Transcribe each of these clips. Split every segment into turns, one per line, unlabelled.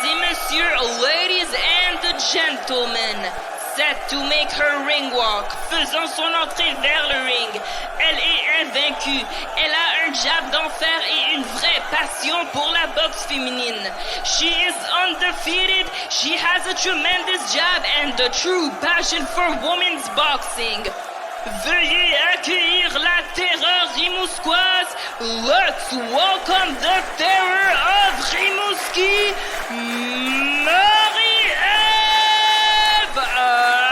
et messieurs, ladies and gentlemen, set to make her ring walk, faisant son entrée vers le ring. Elle est invaincue, elle a un jab d'enfer et une vraie passion pour la boxe féminine. She is undefeated, she has a tremendous jab and a true passion for women's boxing. Veuillez accueillir la terreur rimouskoise. Let's welcome the terror of Rimouski, Marie-Ève Albert!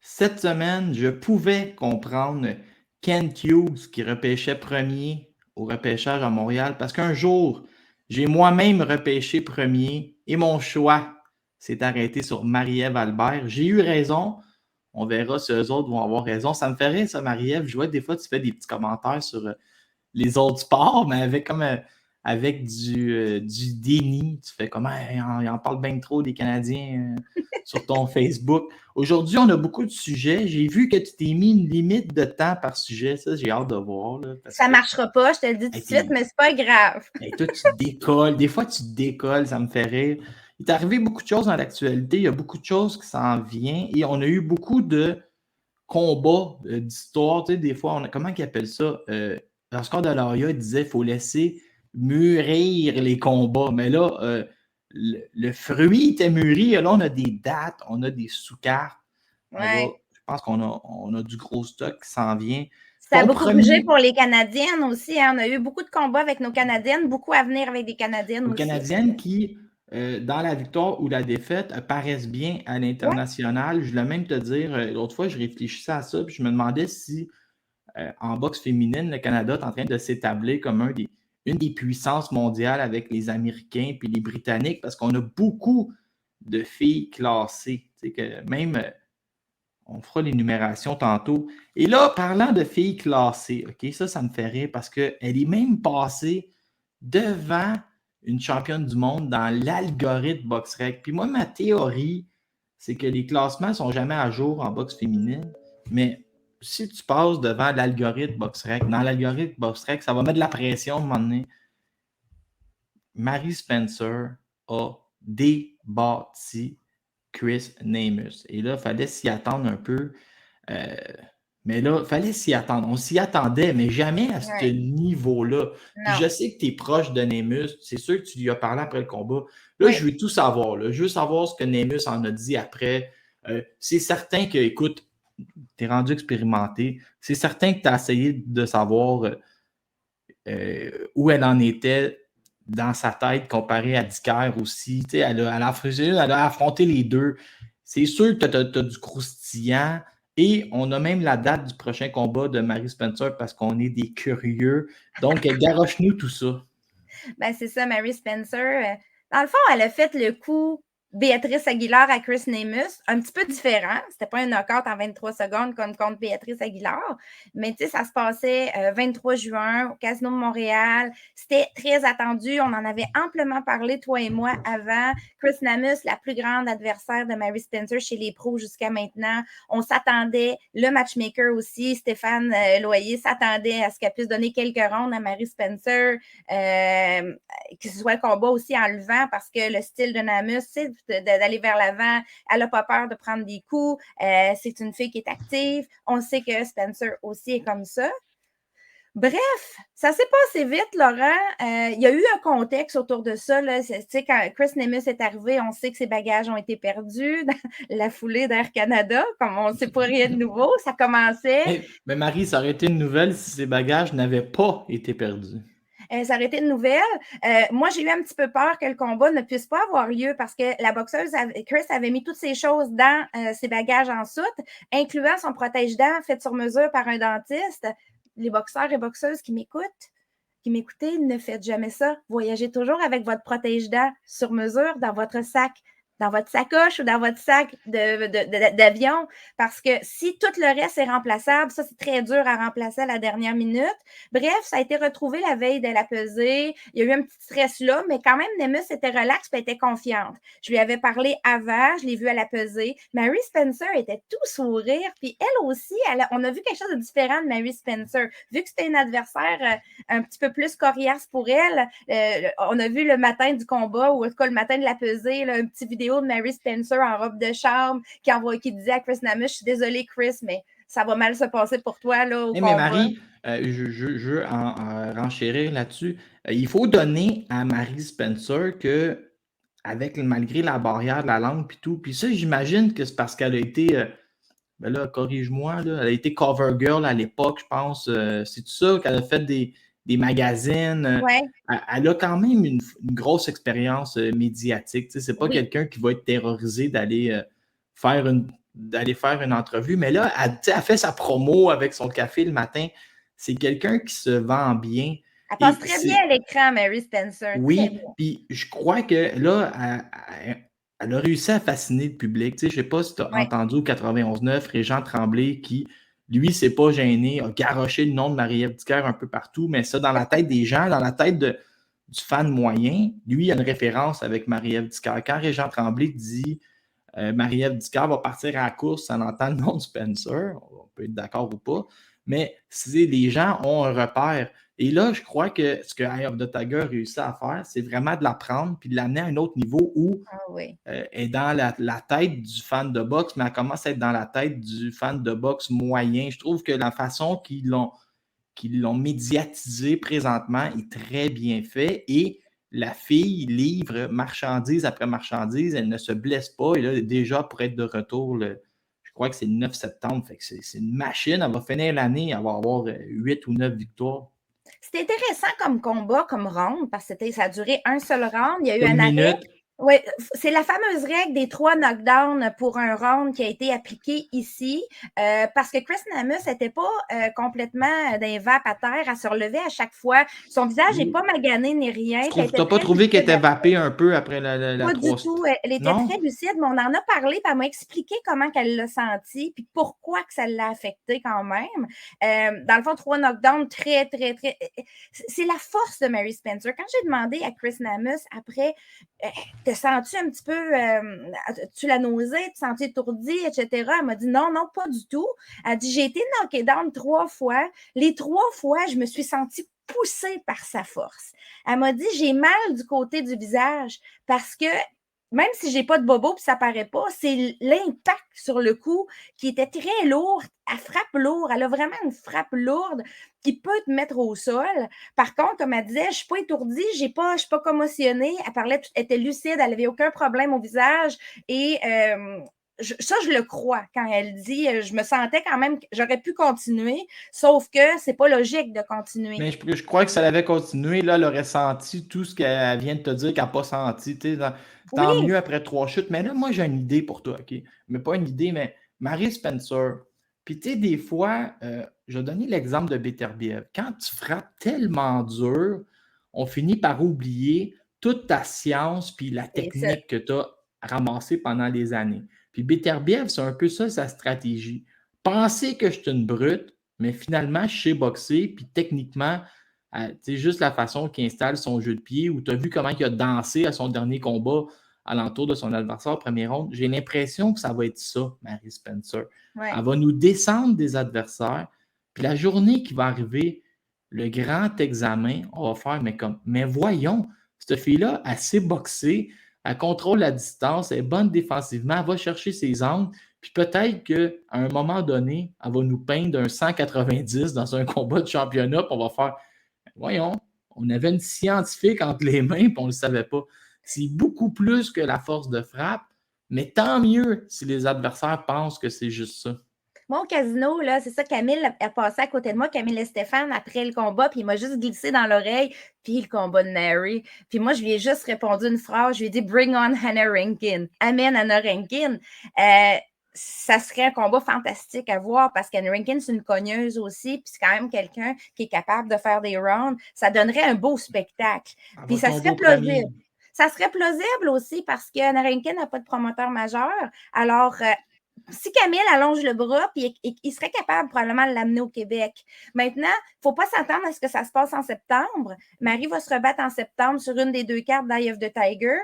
Cette semaine, je pouvais comprendre Kent Hughes qui repêchait premier au repêchage à Montréal parce qu'un jour, j'ai moi-même repêché premier et mon choix s'est arrêté sur Marie-Ève Albert. J'ai eu raison. On verra si eux autres vont avoir raison. Ça me fait rire, ça, Marie-Ève. Je vois que des fois, tu fais des petits commentaires sur les autres sports, mais avec du déni. Tu fais comme il en parle bien trop des Canadiens sur ton Facebook. Aujourd'hui, on a beaucoup de sujets. J'ai vu que tu t'es mis une limite de temps par sujet. Ça, j'ai hâte de voir. Là,
ça ne marchera pas, je te le dis tout de suite, mais c'est pas grave.
Toi, tu décolles. Des fois, tu décolles, ça me fait rire. Il est arrivé beaucoup de choses dans l'actualité. Il y a beaucoup de choses qui s'en viennent. Et on a eu beaucoup de combats, d'histoires. Tu sais, des fois, comment ils appellent ça? Oscar de la Hoya disait qu'il faut laisser mûrir les combats. Mais là, le fruit était mûri. Là, on a des dates, on a des sous-cartes.
Ouais.
Je pense qu'on a du gros stock qui s'en vient.
Ça a beaucoup bougé pour les Canadiennes aussi. Hein. On a eu beaucoup de combats avec nos Canadiennes, beaucoup à venir avec des Canadiennes aussi.
Les Canadiennes qui, dans la victoire ou la défaite, apparaissent bien à l'international. Ouais. Je voulais même te dire, l'autre fois, je réfléchissais à ça, puis je me demandais si, en boxe féminine, le Canada est en train de s'établir comme une des puissances mondiales avec les Américains puis les Britanniques, parce qu'on a beaucoup de filles classées. Tu sais, que même, on fera l'énumération tantôt. Et là, parlant de filles classées, OK, ça me fait rire parce qu'elle est même passée devant une championne du monde dans l'algorithme BoxRec. Puis moi, ma théorie, c'est que les classements ne sont jamais à jour en boxe féminine, mais si tu passes devant l'algorithme BoxRec, dans l'algorithme BoxRec, ça va mettre de la pression à un moment donné. Mary Spencer a débattu Chris Namus. Et là, il fallait s'y attendre un peu. Mais là, il fallait s'y attendre. On s'y attendait, mais jamais à ce niveau-là. Puis je sais que tu es proche de Namus. C'est sûr que tu lui as parlé après le combat. Là, je veux tout savoir. Là. Je veux savoir ce que Namus en a dit après. C'est certain que, écoute, tu es rendu expérimenté. C'est certain que tu as essayé de savoir où elle en était dans sa tête comparé à Dicker aussi. Elle a affronté les deux. C'est sûr que tu as du croustillant. Et on a même la date du prochain combat de Mary Spencer parce qu'on est des curieux. Donc, garoche-nous tout ça.
Ben, c'est ça, Mary Spencer. Dans le fond, elle a fait le coup Béatrice Aguilar à Chris Namus, un petit peu différent. C'était pas un knockout en 23 secondes comme contre Béatrice Aguilar, mais tu sais, ça se passait 23 juin au Casino de Montréal. C'était très attendu. On en avait amplement parlé, toi et moi, avant. Chris Namus, la plus grande adversaire de Mary Spencer chez les pros jusqu'à maintenant. On s'attendait, le matchmaker aussi, Stéphane Loyer, s'attendait à ce qu'elle puisse donner quelques rondes à Mary Spencer, que ce soit le combat aussi enlevant parce que le style de Namus, c'est d'aller vers l'avant. Elle n'a pas peur de prendre des coups. C'est une fille qui est active. On sait que Spencer aussi est comme ça. Bref, ça s'est passé vite, Laurent. Il y a eu un contexte autour de ça. Là. Quand Chris Namus est arrivé, on sait que ses bagages ont été perdus dans la foulée d'Air Canada. Comme on ne sait pas rien de nouveau, ça commençait.
Mais Marie, ça aurait été une nouvelle si ses bagages n'avaient pas été perdus.
Ça aurait été une nouvelle. Moi, j'ai eu un petit peu peur que le combat ne puisse pas avoir lieu parce que la boxeuse, Chris, avait mis toutes ces choses dans ses bagages en soute, incluant son protège-dents fait sur mesure par un dentiste. Les boxeurs et boxeuses qui m'écoutez, ne faites jamais ça. Voyagez toujours avec votre protège-dents sur mesure dans votre sac, dans votre sacoche ou dans votre sac d'avion, parce que si tout le reste est remplaçable, ça, c'est très dur à remplacer à la dernière minute. Bref, ça a été retrouvé la veille de la pesée. Il y a eu un petit stress là, mais quand même, Nemus était relax et était confiante. Je lui avais parlé avant, je l'ai vue à la pesée. Mary Spencer était tout sourire, puis elle aussi, on a vu quelque chose de différent de Mary Spencer. Vu que c'était une adversaire un petit peu plus coriace pour elle, on a vu le matin du combat, ou en tout cas le matin de la pesée, là, une petite vidéo de Mary Spencer en robe de chambre qui disait à Chris Namus, je suis désolée Chris, mais ça va mal se passer pour toi là, au combat.
Mais Marie, je veux renchérir là-dessus. Il faut donner à Mary Spencer que, malgré la barrière de la langue puis tout, puis ça, j'imagine que c'est parce qu'elle a été, ben là, corrige-moi, là, elle a été cover girl à l'époque, je pense. C'est tout ça qu'elle a fait des magazines.
Ouais.
Elle a quand même une grosse expérience médiatique. Tu sais, c'est pas quelqu'un qui va être terrorisé d'aller faire une entrevue. Mais là, elle fait sa promo avec son café le matin. C'est quelqu'un qui se vend bien.
Elle passe très bien à l'écran, Mary Spencer.
Oui, puis je crois que là, elle a réussi à fasciner le public. Tu sais, je ne sais pas si tu as entendu au 91.9, Régent Tremblay qui, lui, s'est pas gêné, a garoché le nom de Marie-Ève Dicker un peu partout, mais ça, dans la tête des gens, dans la tête du fan moyen, lui, il y a une référence avec Marie-Ève Dicker. Quand Régent Tremblay dit Marie-Ève Dicker va partir à la course, ça entend le nom de Spencer, on peut être d'accord ou pas, mais les gens ont un repère. Et là, je crois que ce que Eye of the Tiger a réussi à faire, c'est vraiment de la prendre puis de l'amener à un autre niveau où elle est dans la tête du fan de boxe, mais elle commence à être dans la tête du fan de boxe moyen. Je trouve que la façon qu'ils l'ont médiatisé présentement est très bien fait et la fille livre marchandise après marchandise, elle ne se blesse pas et là, déjà pour être de retour, je crois que c'est le 9 septembre, fait que c'est une machine, elle va finir l'année, elle va avoir 8 ou 9 victoires.
C'était intéressant comme combat, comme round, parce que ça a duré un seul round. Il y a eu un
arrêt.
Oui, c'est la fameuse règle des 3 knockdowns pour un round qui a été appliquée ici, parce que Chris Namus n'était pas complètement d'un vape à terre, à se relever à chaque fois. Son visage n'est pas magané ni rien.
Tu n'as pas trouvé qu'elle était vapée un peu après la
pas du tout. Elle était très lucide, mais on en a parlé, puis elle m'a expliqué comment elle l'a senti, puis pourquoi que ça l'a affecté quand même. Dans le fond, 3 knockdowns très, très, très... C'est la force de Mary Spencer. Quand j'ai demandé à Chris Namus après... te sens-tu un petit peu, tu la nausée, tu sens-tu étourdie, etc. Elle m'a dit non, pas du tout. Elle dit, j'ai été knockée down 3 fois. Les 3 fois, je me suis sentie poussée par sa force. Elle m'a dit, j'ai mal du côté du visage parce que même si j'ai pas de bobo puis ça paraît pas, c'est l'impact sur le coup qui était très lourd. Elle frappe lourd. Elle a vraiment une frappe lourde qui peut te mettre au sol. Par contre, comme elle disait, je suis pas étourdie, je suis pas commotionnée. Elle parlait, elle était lucide, elle avait aucun problème au visage et ça, je le crois quand elle dit, je me sentais quand même, j'aurais pu continuer, sauf que c'est pas logique de continuer.
Mais je crois que ça l'avait continué, là, elle aurait senti tout ce qu'elle vient de te dire qu'elle n'a pas senti. Tant mieux après 3 chutes. Mais là, moi, j'ai une idée pour toi, OK? Mais pas une idée, mais Mary Spencer. Puis, tu sais, des fois, je vais donner l'exemple de Beterbiev. Quand tu frappes tellement dur, on finit par oublier toute ta science puis la technique que tu as ramassée pendant les années. Puis Beterbiev, c'est un peu ça, sa stratégie. Penser que je suis une brute, mais finalement, je sais boxer, puis techniquement, c'est juste la façon qu'il installe son jeu de pied, ou tu as vu comment il a dansé à son dernier combat alentour de son adversaire au premier round. J'ai l'impression que ça va être ça, Mary Spencer.
Ouais.
Elle va nous descendre des adversaires, puis la journée qui va arriver, le grand examen, on va faire, mais voyons, cette fille-là, elle sait boxer, elle contrôle la distance, elle est bonne défensivement, elle va chercher ses angles, puis peut-être qu'à un moment donné, elle va nous peindre un 190 dans un combat de championnat, puis on va faire, voyons, on avait une scientifique entre les mains, puis on ne le savait pas. C'est beaucoup plus que la force de frappe, mais tant mieux si les adversaires pensent que c'est juste ça.
Moi, au casino, là, c'est ça, Camille a passé à côté de moi, Camille et Stéphane, après le combat, puis il m'a juste glissé dans l'oreille, puis le combat de Mary. Puis moi, je lui ai juste répondu une phrase, je lui ai dit « Bring on Hannah Rankin ». Amen, Hannah Rankin. Ça serait un combat fantastique à voir parce qu'Hannah Rankin, c'est une cogneuse aussi, puis c'est quand même quelqu'un qui est capable de faire des rounds. Ça donnerait un beau spectacle. Puis ça serait plausible. Ça serait plausible aussi parce que Hannah Rankin n'a pas de promoteur majeur. Alors, si Camille allonge le bras, puis il serait capable probablement de l'amener au Québec. Maintenant, il ne faut pas s'attendre à ce que ça se passe en septembre. Marie va se rebattre en septembre sur une des 2 cartes d'Eye of the Tiger.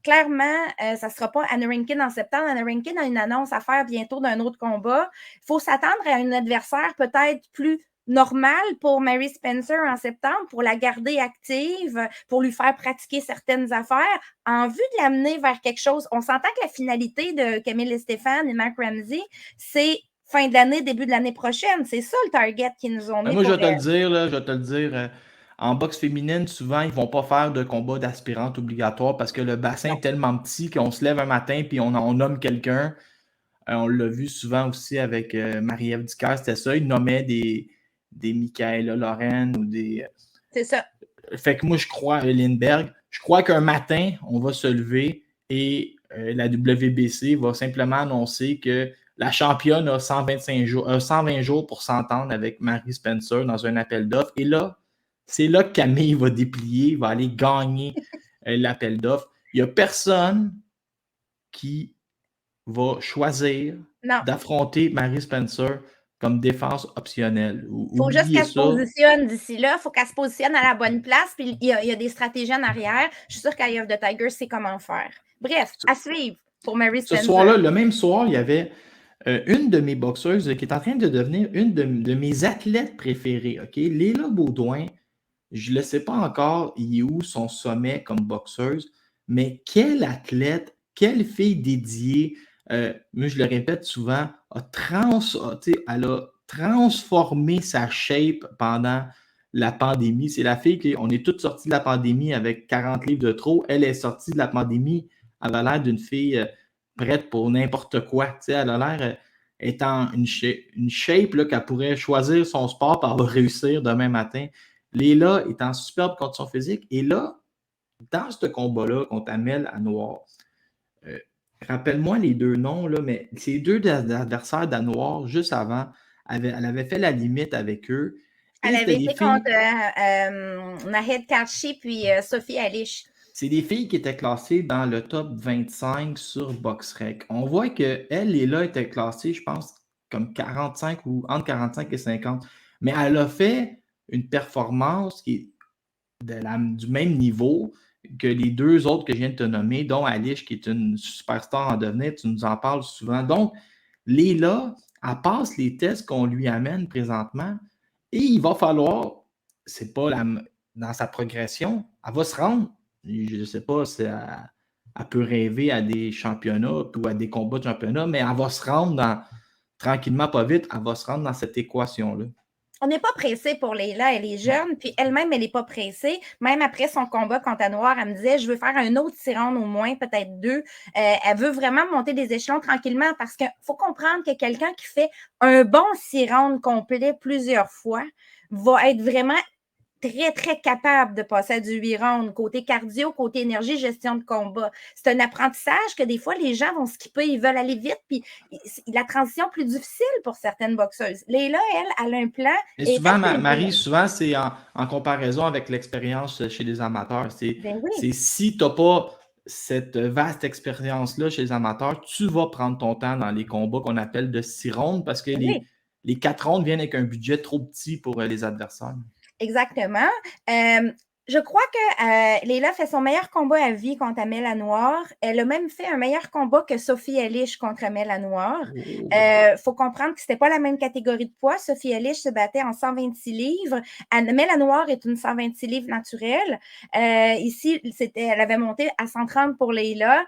Clairement, ça ne sera pas Hannah Rankin en septembre. Hannah Rankin a une annonce à faire bientôt d'un autre combat. Il faut s'attendre à un adversaire peut-être plus normal pour Mary Spencer en septembre, pour la garder active, pour lui faire pratiquer certaines affaires, en vue de l'amener vers quelque chose. On s'entend que la finalité de Camille et Stéphane et Mark Ramsey, c'est fin de l'année, début de l'année prochaine. C'est ça le target qu'ils nous ont mis.
Moi, je vais te le dire, en boxe féminine, souvent, ils ne vont pas faire de combat d'aspirante obligatoire parce que le bassin est tellement petit qu'on se lève un matin et on nomme quelqu'un. On l'a vu souvent aussi avec Marie-Ève Dicker, c'était ça. Ils nommaient des Michaela Lorraine ou des.
C'est ça.
Fait que moi, je crois à Lindbergh. Je crois qu'un matin, on va se lever et la WBC va simplement annoncer que la championne a 120 jours pour s'entendre avec Mary Spencer dans un appel d'offres. Et là, c'est là que Camille va déplier, va aller gagner l'appel d'offres. Il n'y a personne qui va choisir d'affronter Mary Spencer comme défense optionnelle.
Il faut juste qu'elle se positionne d'ici là. Il faut qu'elle se positionne à la bonne place. Puis il y a des stratégies en arrière. Je suis sûre qu'Eye of the Tiger sait comment faire. Bref, à suivre pour Mary Spencer.
Ce soir-là, le même soir, il y avait une de mes boxeuses qui est en train de devenir une de mes athlètes préférées. Okay? Léla Baudouin, je ne le sais pas encore, il est où son sommet comme boxeuse, mais quelle athlète, quelle fille dédiée. Moi, je le répète souvent, elle a transformé sa shape pendant la pandémie. C'est la fille on est toutes sorties de la pandémie avec 40 livres de trop. Elle est sortie de la pandémie, elle a l'air d'une fille prête pour n'importe quoi. Elle a l'air étant une shape là, qu'elle pourrait choisir son sport pour réussir demain matin. Léla est en superbe condition physique. Et là, dans ce combat-là contre Amel Anouar, rappelle-moi les 2 noms, là, mais ces 2 adversaires d'Anouar, juste avant, elle avait fait la limite avec eux.
Elle avait été contre Nahed Karchi puis Sophie Alish.
C'est des filles qui étaient classées dans le top 25 sur BoxRec. On voit qu'elle et là étaient classées, je pense, comme 45 ou entre 45 et 50. Mais elle a fait une performance qui est du même niveau que les 2 autres que je viens de te nommer, dont Alish, qui est une superstar en devenir, tu nous en parles souvent. Donc, Léla, elle passe les tests qu'on lui amène présentement et il va falloir, c'est pas dans sa progression, elle va se rendre, je ne sais pas si elle peut rêver à des championnats ou à des combats de championnat, mais elle va se rendre tranquillement, pas vite, elle va se rendre dans cette équation-là.
On n'est pas pressé pour Léla, elle est jeune, puis elle-même, elle n'est pas pressée. Même après son combat contre Anouar, elle me disait, je veux faire un autre 6 rounds au moins, peut-être 2. Elle veut vraiment monter des échelons tranquillement parce qu'il faut comprendre que quelqu'un qui fait un bon 6 rounds complet plusieurs fois va être vraiment très, très capable de passer à du 8 rounds, côté cardio, côté énergie, gestion de combat. C'est un apprentissage que des fois, les gens vont skipper, ils veulent aller vite, puis la transition plus difficile pour certaines boxeuses. Léla, elle a un plan.
Et souvent, Marie, souvent, c'est en comparaison avec l'expérience chez les amateurs. C'est si tu n'as pas cette vaste expérience-là chez les amateurs, tu vas prendre ton temps dans les combats qu'on appelle de 6 rounds parce que les 4 rounds viennent avec un budget trop petit pour les adversaires.
Exactement. Je crois que Léla fait son meilleur combat à vie contre Amel Anouar. Elle a même fait un meilleur combat que Sophie Alish contre Amel Anouar. Faut comprendre que c'était pas la même catégorie de poids. Sophie Alish se battait en 126 livres. Amel Anouar est une 126 livres naturelle. Ici, elle avait monté à 130 pour Léla.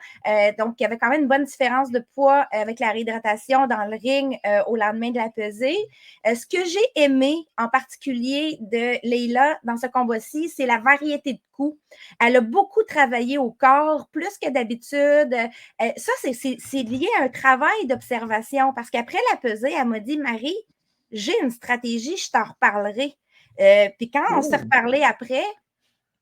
Donc, il y avait quand même une bonne différence de poids avec la réhydratation dans le ring au lendemain de la pesée. Ce que j'ai aimé en particulier de Léla dans ce combat-ci, c'est la variété de coups. Elle a beaucoup travaillé au corps, plus que d'habitude. Ça, c'est lié à un travail d'observation parce qu'après la pesée, elle m'a dit, Marie, j'ai une stratégie, je t'en reparlerai. Puis quand on s'est reparlé après,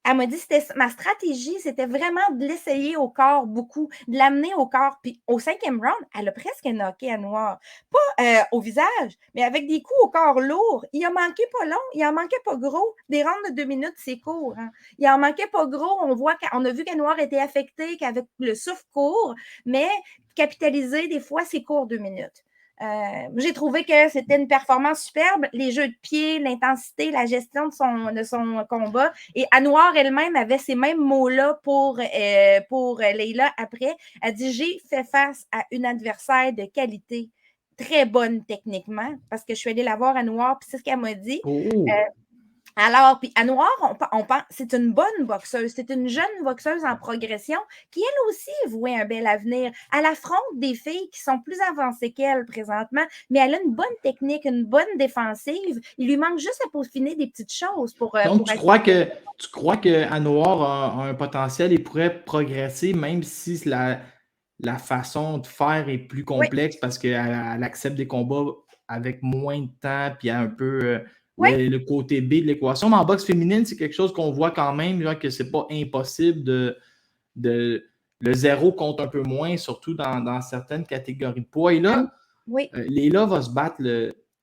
elle m'a dit que ma stratégie, c'était vraiment de l'essayer au corps beaucoup, de l'amener au corps. Puis au 5e round, elle a presque knocké à Noir. Pas au visage, mais avec des coups au corps lourds. Il en manquait pas long, il en manquait pas gros. Des rounds de 2 minutes, c'est court. Hein. Il en manquait pas gros. On a vu que Noir était affecté, qu'avec le souffle court, mais capitaliser, des fois, c'est court 2 minutes. J'ai trouvé que c'était une performance superbe. Les jeux de pied, l'intensité, la gestion de son combat. Et Anouar elle-même avait ces mêmes mots-là pour Leila après. Elle dit, j'ai fait face à une adversaire de qualité, très bonne techniquement, parce que je suis allée la voir à Anouar, puis c'est ce qu'elle m'a dit. Alors, puis à Noir, on pense, c'est une bonne boxeuse, c'est une jeune boxeuse en progression qui, elle aussi, vouait un bel avenir. Elle affronte des filles qui sont plus avancées qu'elle présentement, mais elle a une bonne technique, une bonne défensive. Il lui manque juste à peaufiner des petites choses pour.
Donc, tu crois que Anouar a un potentiel et pourrait progresser, même si la façon de faire est plus complexe parce qu'elle accepte des combats avec moins de temps, puis il y a un peu. Le côté B de l'équation. Mais en boxe féminine, c'est quelque chose qu'on voit quand même, genre, que c'est pas impossible le 0 compte un peu moins, surtout dans certaines catégories de poids. Et là, Leila va se battre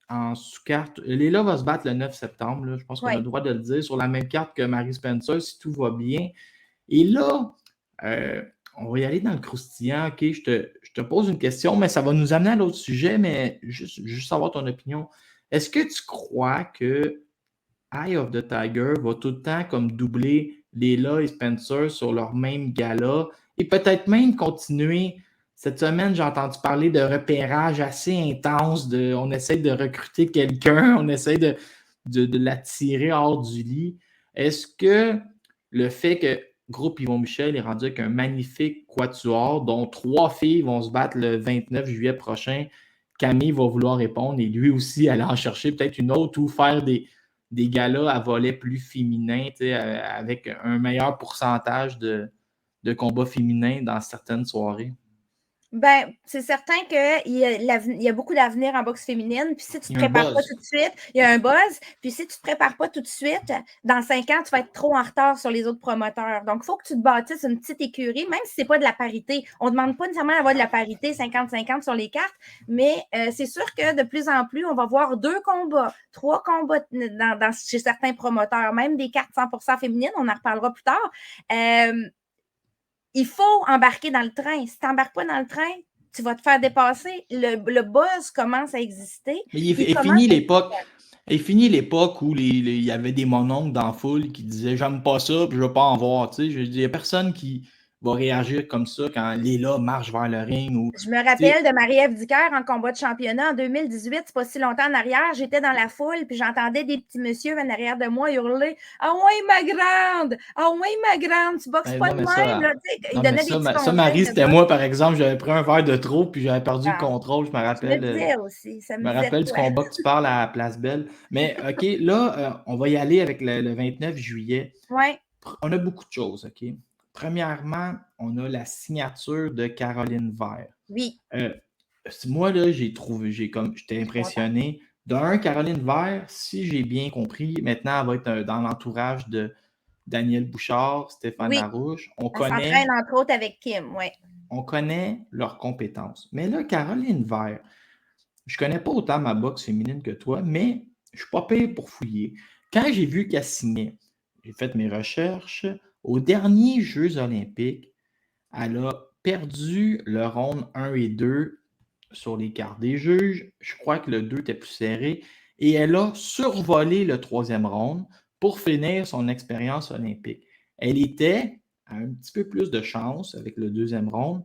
en sous-carte. Leila va se battre le 9 septembre. Là, je pense qu'on a le droit de le dire, sur la même carte que Marie Spencer, si tout va bien. Et là, on va y aller dans le croustillant. OK, je te pose une question, mais ça va nous amener à l'autre sujet, mais juste savoir ton opinion. Est-ce que tu crois que Eye of the Tiger va tout le temps comme doubler Leila et Spencer sur leur même gala et peut-être même continuer? Cette semaine, j'ai entendu parler de repérage assez intense. On essaie de recruter quelqu'un, on essaie de l'attirer hors du lit. Est-ce que le fait que Groupe Yvon Michel est rendu avec un magnifique quatuor dont 3 filles vont se battre le 29 juillet prochain, Camille va vouloir répondre et lui aussi aller en chercher peut-être une autre ou faire des galas à volet plus féminin, avec un meilleur pourcentage de combats féminins dans certaines soirées?
Ben, c'est certain qu'il y a beaucoup d'avenir en boxe féminine. Puis si tu ne te prépares pas tout de suite, il y a un buzz. Puis si tu ne te prépares pas tout de suite, dans 5 ans, tu vas être trop en retard sur les autres promoteurs. Donc, il faut que tu te bâtisses une petite écurie, même si ce n'est pas de la parité. On ne demande pas nécessairement d'avoir de la parité 50-50 sur les cartes, mais c'est sûr que de plus en plus, on va voir 2 combats, 3 combats chez certains promoteurs, même des cartes 100% féminines. On en reparlera plus tard. Il faut embarquer dans le train. Si tu n'embarques pas dans le train, tu vas te faire dépasser. Le buzz commence à exister.
Mais il est fini l'époque où il y avait des mononcles dans la foule qui disaient « J'aime pas ça, puis je veux pas en voir. » Il n'y a personne qui va réagir comme ça quand Leila marche vers le ring.
Je me rappelle de Marie-Ève Dicker en combat de championnat en 2018, c'est pas si longtemps en arrière. J'étais dans la foule, puis j'entendais des petits messieurs en arrière de moi hurler « Ah ouais, ma grande! Ah ouais, ma grande! Tu boxes pas de même! » Ils donnaient des petits conseils.
Ça, Marie, c'était moi, par exemple. J'avais pris un verre de trop, puis j'avais perdu le contrôle. Je me rappelle.
Je
me rappelle du combat que tu parles à la Place Belle. Mais OK, là, on va y aller avec le 29 juillet.
Ouais.
On a beaucoup de choses, OK? Premièrement, on a la signature de Caroline Vert.
Oui.
Moi, là, j'étais impressionné. D'un, Caroline Vert, si j'ai bien compris, maintenant, elle va être dans l'entourage de Daniel Bouchard, Stéphane Larouche.
Elle s'entraîne entre autres avec Kim, oui.
On connaît leurs compétences. Mais là, Caroline Vert, je ne connais pas autant ma boxe féminine que toi, mais je ne suis pas payé pour fouiller. Quand j'ai vu qu'elle signait, j'ai fait mes recherches. Aux derniers Jeux olympiques, elle a perdu le round 1 et 2 sur les cartes des juges. Je crois que le 2 était plus serré. Et elle a survolé le 3e round pour finir son expérience olympique. Elle était à un petit peu plus de chance avec le 2e round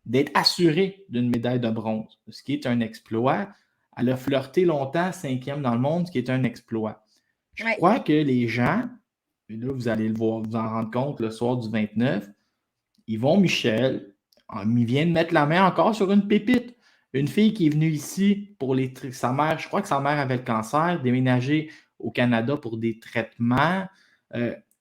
d'être assurée d'une médaille de bronze, ce qui est un exploit. Elle a flirté longtemps 5e dans le monde, ce qui est un exploit. Je crois que les gens, et là, vous allez le voir, vous en rendre compte le soir du 29, Yvon Michel, il vient de mettre la main encore sur une pépite. Une fille qui est venue ici pour sa mère, je crois que sa mère avait le cancer, déménager au Canada pour des traitements.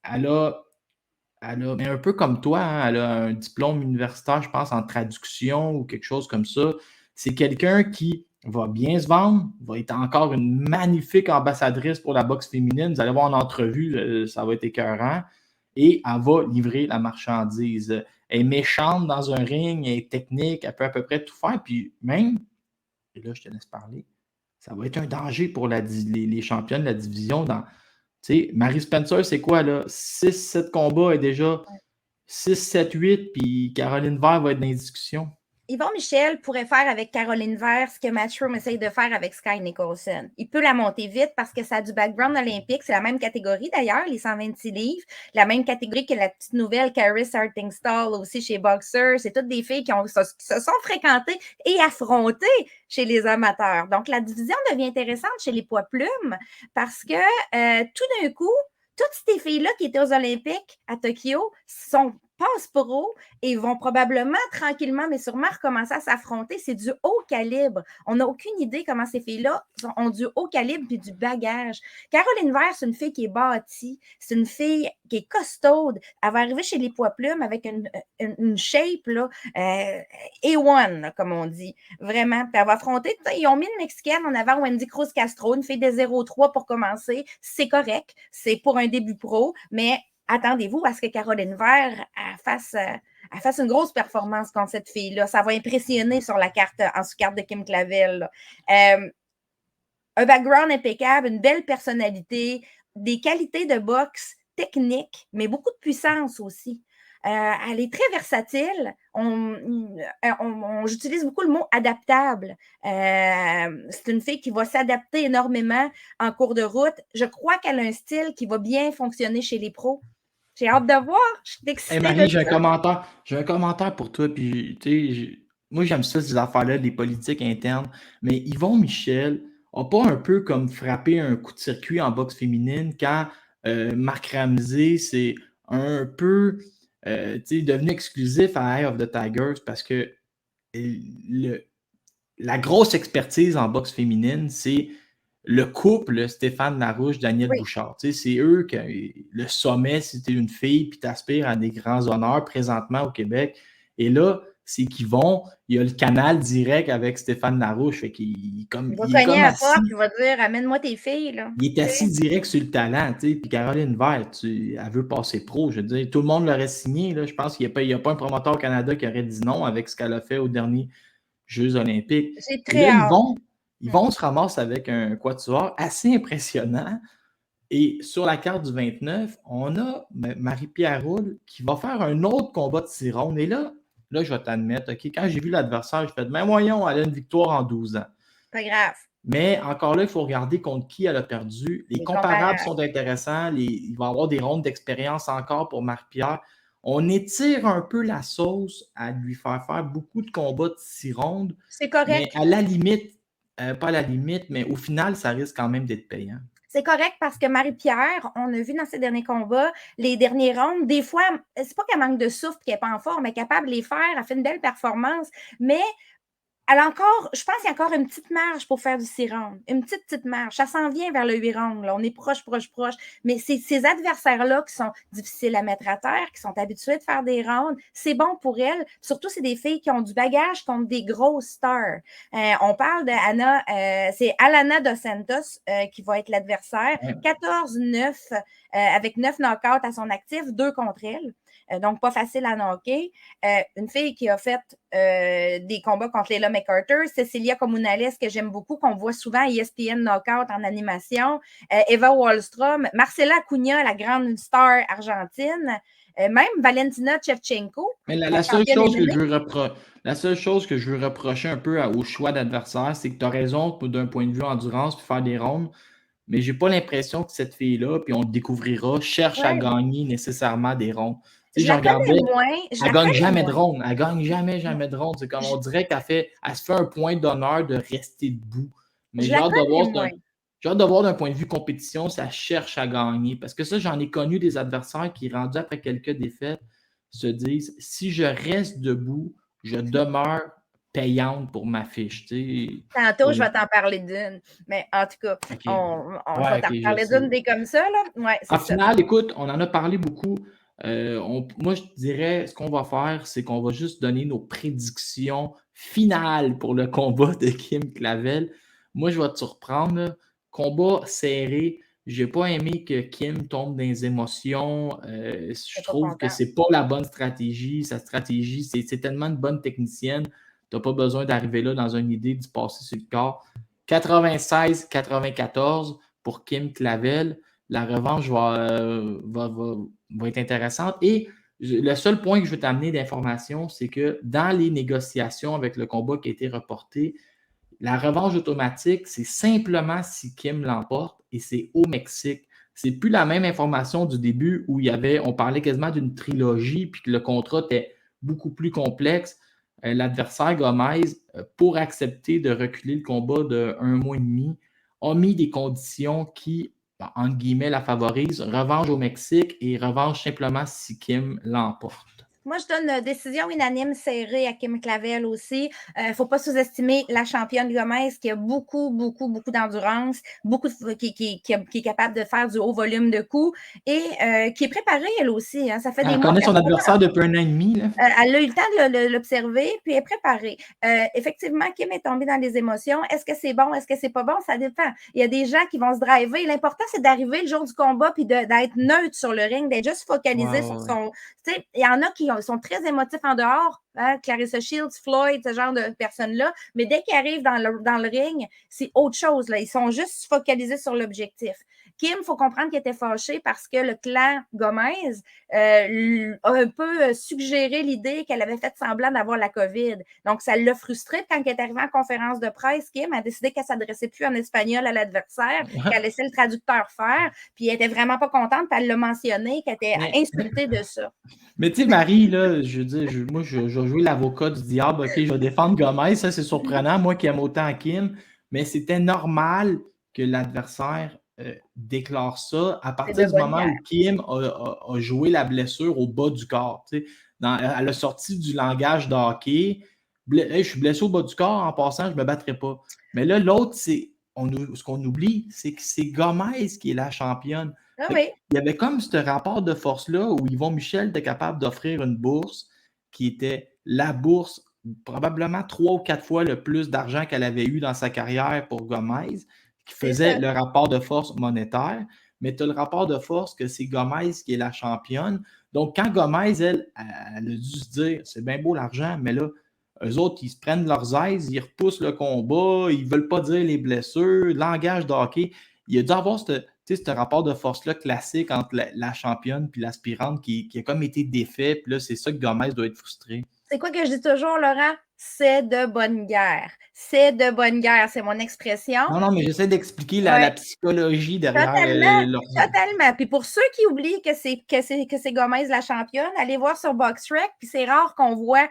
mais un peu comme toi, hein, elle a un diplôme universitaire, je pense, en traduction ou quelque chose comme ça. C'est quelqu'un qui va bien se vendre, va être encore une magnifique ambassadrice pour la boxe féminine. Vous allez voir en entrevue, ça va être écœurant. Et elle va livrer la marchandise. Elle est méchante dans un ring, elle est technique, elle peut à peu près tout faire. Puis même, et là, je te laisse parler, ça va être un danger pour les championnes de la division. Mary Spencer, c'est quoi, là? 6-7 combats et déjà 6-7-8, puis Caroline Vert va être dans les discussions.
Yvon Michel pourrait faire avec Caroline Vert ce que Matchroom essaye de faire avec Sky Nicholson. Il peut la monter vite parce que ça a du background olympique. C'est la même catégorie d'ailleurs, les 126 livres. La même catégorie que la petite nouvelle Caris Hartingstall aussi chez Boxer. C'est toutes des filles qui se sont fréquentées et affrontées chez les amateurs. Donc, la division devient intéressante chez les poids plumes parce que tout d'un coup, toutes ces filles-là qui étaient aux Olympiques à Tokyo passent pro et vont probablement tranquillement, mais sûrement recommencer à s'affronter. C'est du haut calibre. On n'a aucune idée comment ces filles-là ont du haut calibre et du bagage. Caroline Vert, c'est une fille qui est bâtie. C'est une fille qui est costaude. Elle va arriver chez les poids plumes avec une shape, là, A1, là, comme on dit. Vraiment. Puis elle va affronter. Ils ont mis une Mexicaine en avant, Wendy Cruz Castro, une fille de 0-3 pour commencer. C'est correct. C'est pour un début pro, mais attendez-vous à ce que Caroline Vert fasse une grosse performance contre cette fille-là. Ça va impressionner sur la carte, en sous-carte de Kim Clavel. Un background impeccable, une belle personnalité, des qualités de boxe techniques, mais beaucoup de puissance aussi. Elle est très versatile. J'utilise beaucoup le mot adaptable. C'est une fille qui va s'adapter énormément en cours de route. Je crois qu'elle a un style qui va bien fonctionner chez les pros. J'ai hâte de voir. Je suis excitée.
Hey Marie, j'ai un commentaire pour toi. Puis, moi, j'aime ça, ces affaires-là, des politiques internes. Mais Yvon Michel n'a pas un peu comme frappé un coup de circuit en boxe féminine quand Marc Ramsey, c'est un peu devenu exclusif à Eye of the Tigers parce que la grosse expertise en boxe féminine, c'est le couple Stéphane Larouche, Daniel Bouchard. C'est eux qui, le sommet, si tu es une fille puis tu aspires à des grands honneurs présentement au Québec. Et là, c'est qu'ils vont, il y a le canal direct avec Stéphane Larouche. Fait qu'il,
il va cogner à la porte, il va dire amène-moi tes filles. Là.
Il est assis direct sur le talent. Puis Caroline Vert, elle veut passer pro. Je veux dire, tout le monde l'aurait signé. Là. Je pense qu'il n'y a pas un promoteur au Canada qui aurait dit non avec ce qu'elle a fait aux derniers Jeux olympiques.
J'ai très hâte.
Ils vont se ramasser avec un quatuor assez impressionnant. Et sur la carte du 29, on a Marie-Pierre Roule qui va faire un autre combat de 6 rondes. Et là, je vais t'admettre, OK, quand j'ai vu l'adversaire, je fais mais voyons, elle a une victoire en 12 ans.
Pas grave.
Mais encore là, il faut regarder contre qui elle a perdu. Les comparables sont intéressants. Il va y avoir des rondes d'expérience encore pour Marie-Pierre. On étire un peu la sauce à lui faire beaucoup de combats de 6 rondes.
C'est correct.
Mais à la limite, pas à la limite, mais au final, ça risque quand même d'être payant.
C'est correct parce que Marie-Pierre, on a vu dans ses derniers combats, les derniers rounds, des fois, c'est pas qu'elle manque de souffle, qu'elle n'est pas en forme, elle est capable de les faire, elle fait une belle performance, mais elle a encore, je pense qu'il y a encore une petite marge pour faire du 6 rounds. Une petite marge. Ça s'en vient vers le 8 rounds. Là. On est proche. Mais c'est ces adversaires-là qui sont difficiles à mettre à terre, qui sont habitués de faire des rounds. C'est bon pour elles. Surtout, c'est des filles qui ont du bagage contre des grosses stars. On parle d'Anna, c'est Alana Dos Santos qui va être l'adversaire. 14-9 avec 9 knockouts à son actif, 2 contre elle. Donc, pas facile à knocker. Une fille qui a fait des combats contre Layla McArthur, Cecilia Comunales, que j'aime beaucoup, qu'on voit souvent à ESPN Knockout en animation, Eva Wallstrom, Marcela Cunha, la grande star argentine, même Valentina Shevchenko.
Mais la seule chose que je veux reprocher un peu au choix d'adversaire, c'est que tu as raison d'un point de vue endurance puis faire des rondes, mais j'ai pas l'impression que cette fille-là, puis on le découvrira, cherche à gagner nécessairement des rondes.
Je regardais moins.
Elle gagne jamais de ronde. Elle gagne jamais de ronde. C'est comme on dirait qu'elle se fait un point d'honneur de rester debout. Mais j'ai hâte de voir d'un point de vue compétition, ça cherche à gagner. Parce que ça, j'en ai connu des adversaires qui, rendus après quelques défaites, se disent si je reste debout, je demeure payante pour ma fiche.
Tantôt, je vais t'en parler d'une. Mais en tout cas,
OK.
je vais t'en parler d'une des comme ça. Là. Ouais,
En
c'est ça.
finale, écoute, on en a parlé beaucoup. Moi, je dirais, ce qu'on va faire, c'est qu'on va juste donner nos prédictions finales pour le combat de Kim Clavel. Moi, je vais te surprendre. Là. Combat serré. J'ai pas aimé que Kim tombe dans les émotions. Je trouve que c'est pas la bonne stratégie. Sa stratégie, c'est tellement une bonne technicienne. Tu n'as pas besoin d'arriver là dans une idée d'y passer sur le corps. 96-94 pour Kim Clavel. La revanche va être intéressante. Et le seul point que je veux t'amener d'information, c'est que dans les négociations avec le combat qui a été reporté, la revanche automatique, c'est simplement si Kim l'emporte et c'est au Mexique. C'est plus la même information du début où on parlait quasiment d'une trilogie puis que le contrat était beaucoup plus complexe. L'adversaire Gomez, pour accepter de reculer le combat de 1 mois et demi, a mis des conditions qui, entre guillemets, la favorisent. Revanche au Mexique et revanche simplement si Kim l'emporte.
Moi, je donne une décision unanime serrée à Kim Clavel aussi. Il ne faut pas sous-estimer la championne Gomez qui a beaucoup d'endurance, qui est capable de faire du haut volume de coups et qui est préparée, elle aussi. Hein. Ça fait des mois.
Elle connaît son adversaire depuis 1 an et demi. Là.
Elle a eu le temps de l'observer, puis elle est préparée. Effectivement, Kim est tombée dans les émotions. Est-ce que c'est bon? Est-ce que c'est pas bon? Ça dépend. Il y a des gens qui vont se driver. L'important, c'est d'arriver le jour du combat puis d'être neutre sur le ring, d'être juste focalisé sur son... Tu sais, il y en a qui sont très émotifs en dehors, hein, Clarissa Shields, Floyd, ce genre de personnes-là, mais dès qu'ils arrivent dans le ring, c'est autre chose. Là. Ils sont juste focalisés sur l'objectif. Kim, il faut comprendre qu'elle était fâchée parce que le clan Gomez a un peu suggéré l'idée qu'elle avait fait semblant d'avoir la COVID. Donc, ça l'a frustrée. Quand elle est arrivée en conférence de presse, Kim a décidé qu'elle ne s'adressait plus en espagnol à l'adversaire, qu'elle laissait le traducteur faire, puis elle était vraiment pas contente, puis elle l'a mentionné, qu'elle était insultée de ça.
Mais tu sais, Marie, là, je veux dire, moi, je vais jouer l'avocat du diable. OK, je vais défendre Gomez. Ça, c'est surprenant. Moi qui aime autant Kim. Mais c'était normal que l'adversaire déclare ça à partir du moment où Kim a joué la blessure au bas du corps. Elle a sorti du langage de hockey. Je suis blessé au bas du corps. En passant, je ne me battrai pas. Mais là, l'autre, ce qu'on oublie, c'est que c'est Gomez qui est la championne.
Ah oui.
Il y avait comme ce rapport de force-là où Yvon Michel était capable d'offrir une bourse qui était la bourse probablement 3 ou 4 fois le plus d'argent qu'elle avait eu dans sa carrière pour Gomez, qui faisait le rapport de force monétaire. Mais tu as le rapport de force que c'est Gomez qui est la championne. Donc, quand Gomez, elle a dû se dire, c'est bien beau l'argent, mais là, eux autres, ils se prennent leurs aises, ils repoussent le combat, ils ne veulent pas dire les blessures, langage de hockey. Il a dû avoir ce rapport de force-là classique entre la championne et l'aspirante qui a comme été défait. Puis là, c'est ça que Gomez doit être frustré.
C'est quoi que je dis toujours, Laurent? C'est de bonne guerre. C'est de bonne guerre, c'est mon expression.
Non, mais j'essaie d'expliquer la psychologie derrière
Totalement. Puis pour ceux qui oublient que c'est Gomez la championne, allez voir sur BoxRec, puis c'est rare qu'on voit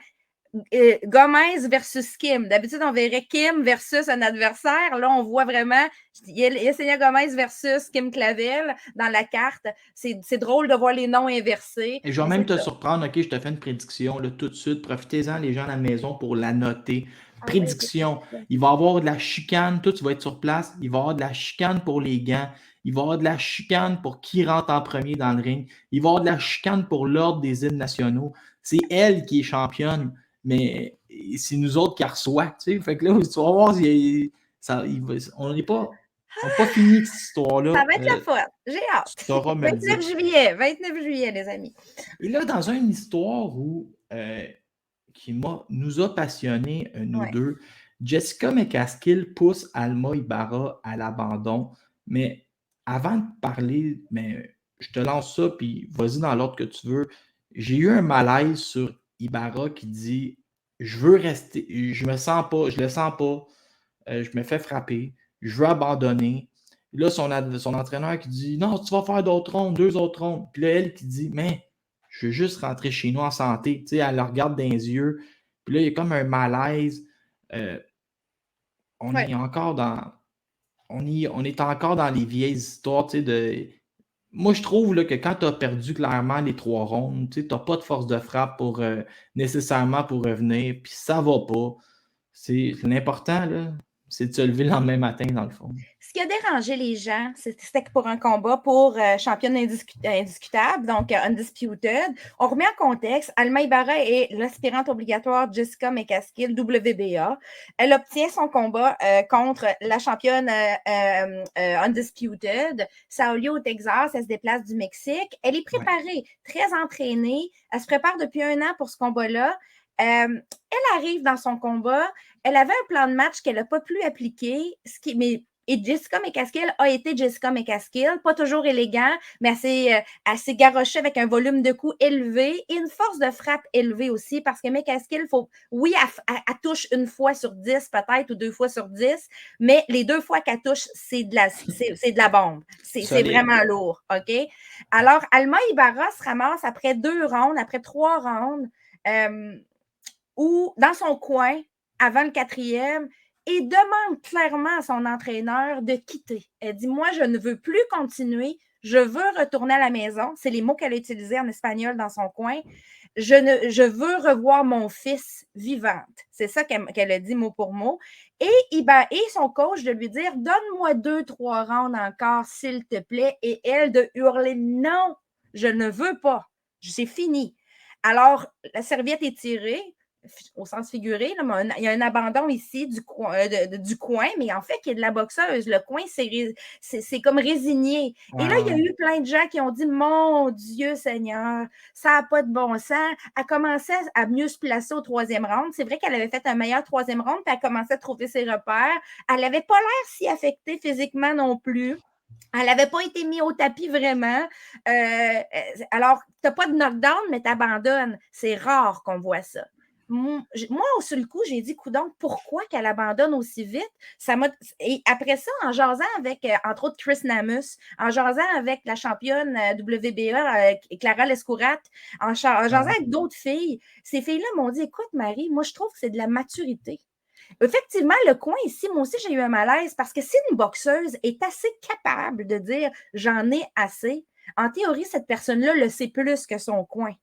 Gomez versus Kim. D'habitude, on verrait Kim versus un adversaire. Là, on voit vraiment Yesenia Gomez versus Kim Clavel dans la carte. C'est drôle de voir les noms inversés.
Et je vais même te surprendre. OK, je te fais une prédiction là, tout de suite. Profitez-en, les gens à la maison, pour la noter. Prédiction. Il va y avoir de la chicane. Toi, tu vas être sur place. Il va y avoir de la chicane pour les gants. Il va y avoir de la chicane pour qui rentre en premier dans le ring. Il va y avoir de la chicane pour l'ordre des hymnes nationaux. C'est elle qui est championne. Mais c'est nous autres qui reçoit, tu sais. Fait que là, tu vas voir, on n'est pas fini cette histoire-là.
Ça va être la folle. J'ai hâte. 29 juillet, les amis.
Et là, dans une histoire qui nous a passionnés, nous deux, Jessica McCaskill pousse Alma Ibarra à l'abandon. Mais avant de parler, je te lance ça, puis vas-y dans l'ordre que tu veux. J'ai eu un malaise sur Ibarra qui dit « Je veux rester, je le sens pas, je me fais frapper, je veux abandonner. » Là, son entraîneur qui dit « Non, tu vas faire d'autres rondes, 2 autres rondes. » Puis là, elle qui dit « Mais je veux juste rentrer chez nous en santé. » Tu sais, elle le regarde dans les yeux. Puis là, il y a comme un malaise. On est encore dans les vieilles histoires, tu sais, Moi, je trouve là, que quand tu as perdu clairement les 3 rondes, tu n'as pas de force de frappe nécessairement pour revenir, puis ça va pas. L'important, là, c'est de se lever le lendemain matin, dans le fond.
Ce qui a dérangé les gens, c'était que pour un combat pour championne indiscutable, donc undisputed. On remet en contexte, Alma Ibarra est l'aspirante obligatoire Jessica McCaskill, WBA. Elle obtient son combat contre la championne undisputed. Ça a lieu au Texas, elle se déplace du Mexique. Elle est préparée, très entraînée. Elle se prépare depuis 1 an pour ce combat-là. Elle arrive dans son combat. Elle avait un plan de match qu'elle n'a pas pu appliquer, et Jessica McCaskill a été Jessica McCaskill, pas toujours élégant, mais elle s'est garochée avec un volume de coups élevé et une force de frappe élevée aussi, parce que McCaskill, oui, elle touche 1 fois sur 10 peut-être, ou 2 fois sur 10, mais les 2 fois qu'elle touche, c'est de la bombe. C'est vraiment lourd, OK? Alors, Alma Ibarra se ramasse après 2 rounds, après 3 rounds, où, dans son coin, avant le 4e, et demande clairement à son entraîneur de quitter. Elle dit, moi, je ne veux plus continuer, je veux retourner à la maison. C'est les mots qu'elle a utilisés en espagnol dans son coin. Je veux revoir mon fils vivante. C'est ça qu'elle a dit mot pour mot. Et son coach de lui dire, donne-moi 2-3 rounds encore, s'il te plaît. Et elle de hurler, non, je ne veux pas. C'est fini. Alors, la serviette est tirée, au sens figuré, là, mais il y a un abandon ici du coin, mais en fait, qui est de la boxeuse. Le coin, c'est comme résigné. Et là, il y a eu plein de gens qui ont dit, mon Dieu Seigneur, ça n'a pas de bon sens. Elle commençait à mieux se placer au 3e round. C'est vrai qu'elle avait fait un meilleur 3e round, puis elle commençait à trouver ses repères. Elle n'avait pas l'air si affectée physiquement non plus. Elle n'avait pas été mise au tapis vraiment. Alors, tu n'as pas de knockdown, mais tu abandonnes. C'est rare qu'on voit ça. Moi, sur le coup, j'ai dit, coudonc, pourquoi qu'elle abandonne aussi vite? Et après ça, en jasant avec, entre autres, Chris Namus, en jasant avec la championne WBA, Clara Lescourat, en jasant avec d'autres filles, ces filles-là m'ont dit, écoute, Marie, moi, je trouve que c'est de la maturité. Effectivement, le coin ici, moi aussi, j'ai eu un malaise parce que si une boxeuse est assez capable de dire « j'en ai assez », en théorie, cette personne-là le sait plus que son coin.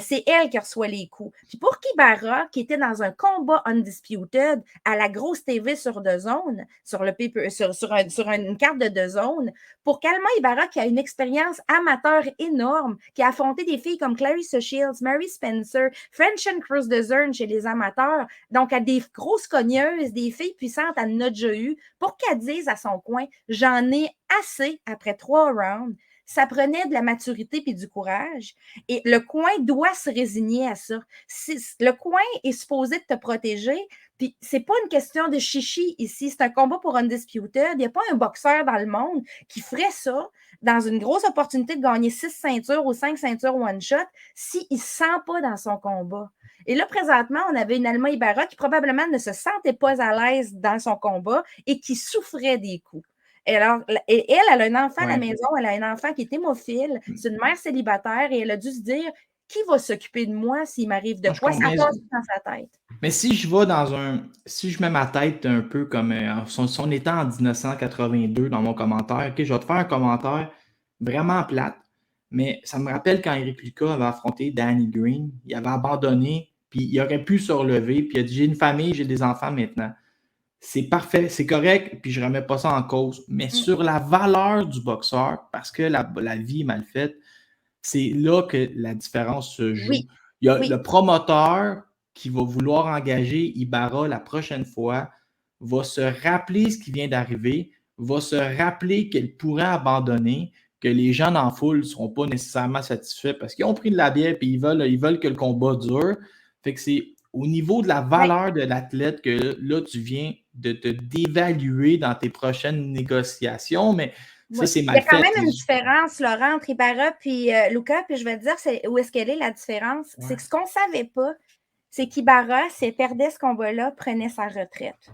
C'est elle qui reçoit les coups. Puis pour Ibarra, qui était dans un combat undisputed à la grosse TV sur DAZN, sur une carte de DAZN, pour Alma Ibarra, qui a une expérience amateur énorme, qui a affronté des filles comme Clarissa Shields, Mary Spencer, French and Cruz DAZN chez les amateurs, donc à des grosses cogneuses, des filles puissantes, elle en a déjà eu, pour qu'elle dise à son coin « j'en ai assez après 3 rounds », ça prenait de la maturité et du courage. Et le coin doit se résigner à ça. Le coin est supposé te protéger. Puis c'est pas une question de chichi ici. C'est un combat pour Undisputed. Il n'y a pas un boxeur dans le monde qui ferait ça dans une grosse opportunité de gagner 6 ceintures ou 5 ceintures one-shot s'il ne se sent pas dans son combat. Et là, présentement, on avait une Alma Ibarra qui probablement ne se sentait pas à l'aise dans son combat et qui souffrait des coups. Et alors, elle a un enfant à la maison, elle a un enfant qui est hémophile, c'est une mère célibataire et elle a dû se dire qui va s'occuper de moi s'il m'arrive de quoi? Ça passe dans sa tête.
Mais si je mets ma tête un peu comme si on était en 1982 dans mon commentaire, ok, je vais te faire un commentaire vraiment plate, mais ça me rappelle quand Eric Lucas avait affronté Danny Green, il avait abandonné, puis il aurait pu se relever, puis il a dit j'ai une famille, j'ai des enfants maintenant. C'est parfait, c'est correct, puis je ne remets pas ça en cause. Mais sur la valeur du boxeur, parce que la vie est mal faite, c'est là que la différence se joue.
Oui.
Il y a le promoteur qui va vouloir engager Ibarra la prochaine fois, va se rappeler ce qui vient d'arriver, va se rappeler qu'elle pourrait abandonner, que les gens dans la foule ne seront pas nécessairement satisfaits parce qu'ils ont pris de la bière et ils veulent que le combat dure. Fait que c'est au niveau de la valeur de l'athlète que là, tu viens de te dévaluer dans tes prochaines négociations, mais ça, c'est mal fait.
Il y a quand même une différence, Laurent, entre Ibarra et Luca, puis je vais te dire où est-ce qu'elle est la différence. Ouais. C'est que ce qu'on ne savait pas, c'est qu'Ibarra, si elle perdait ce combat-là, prenait sa retraite.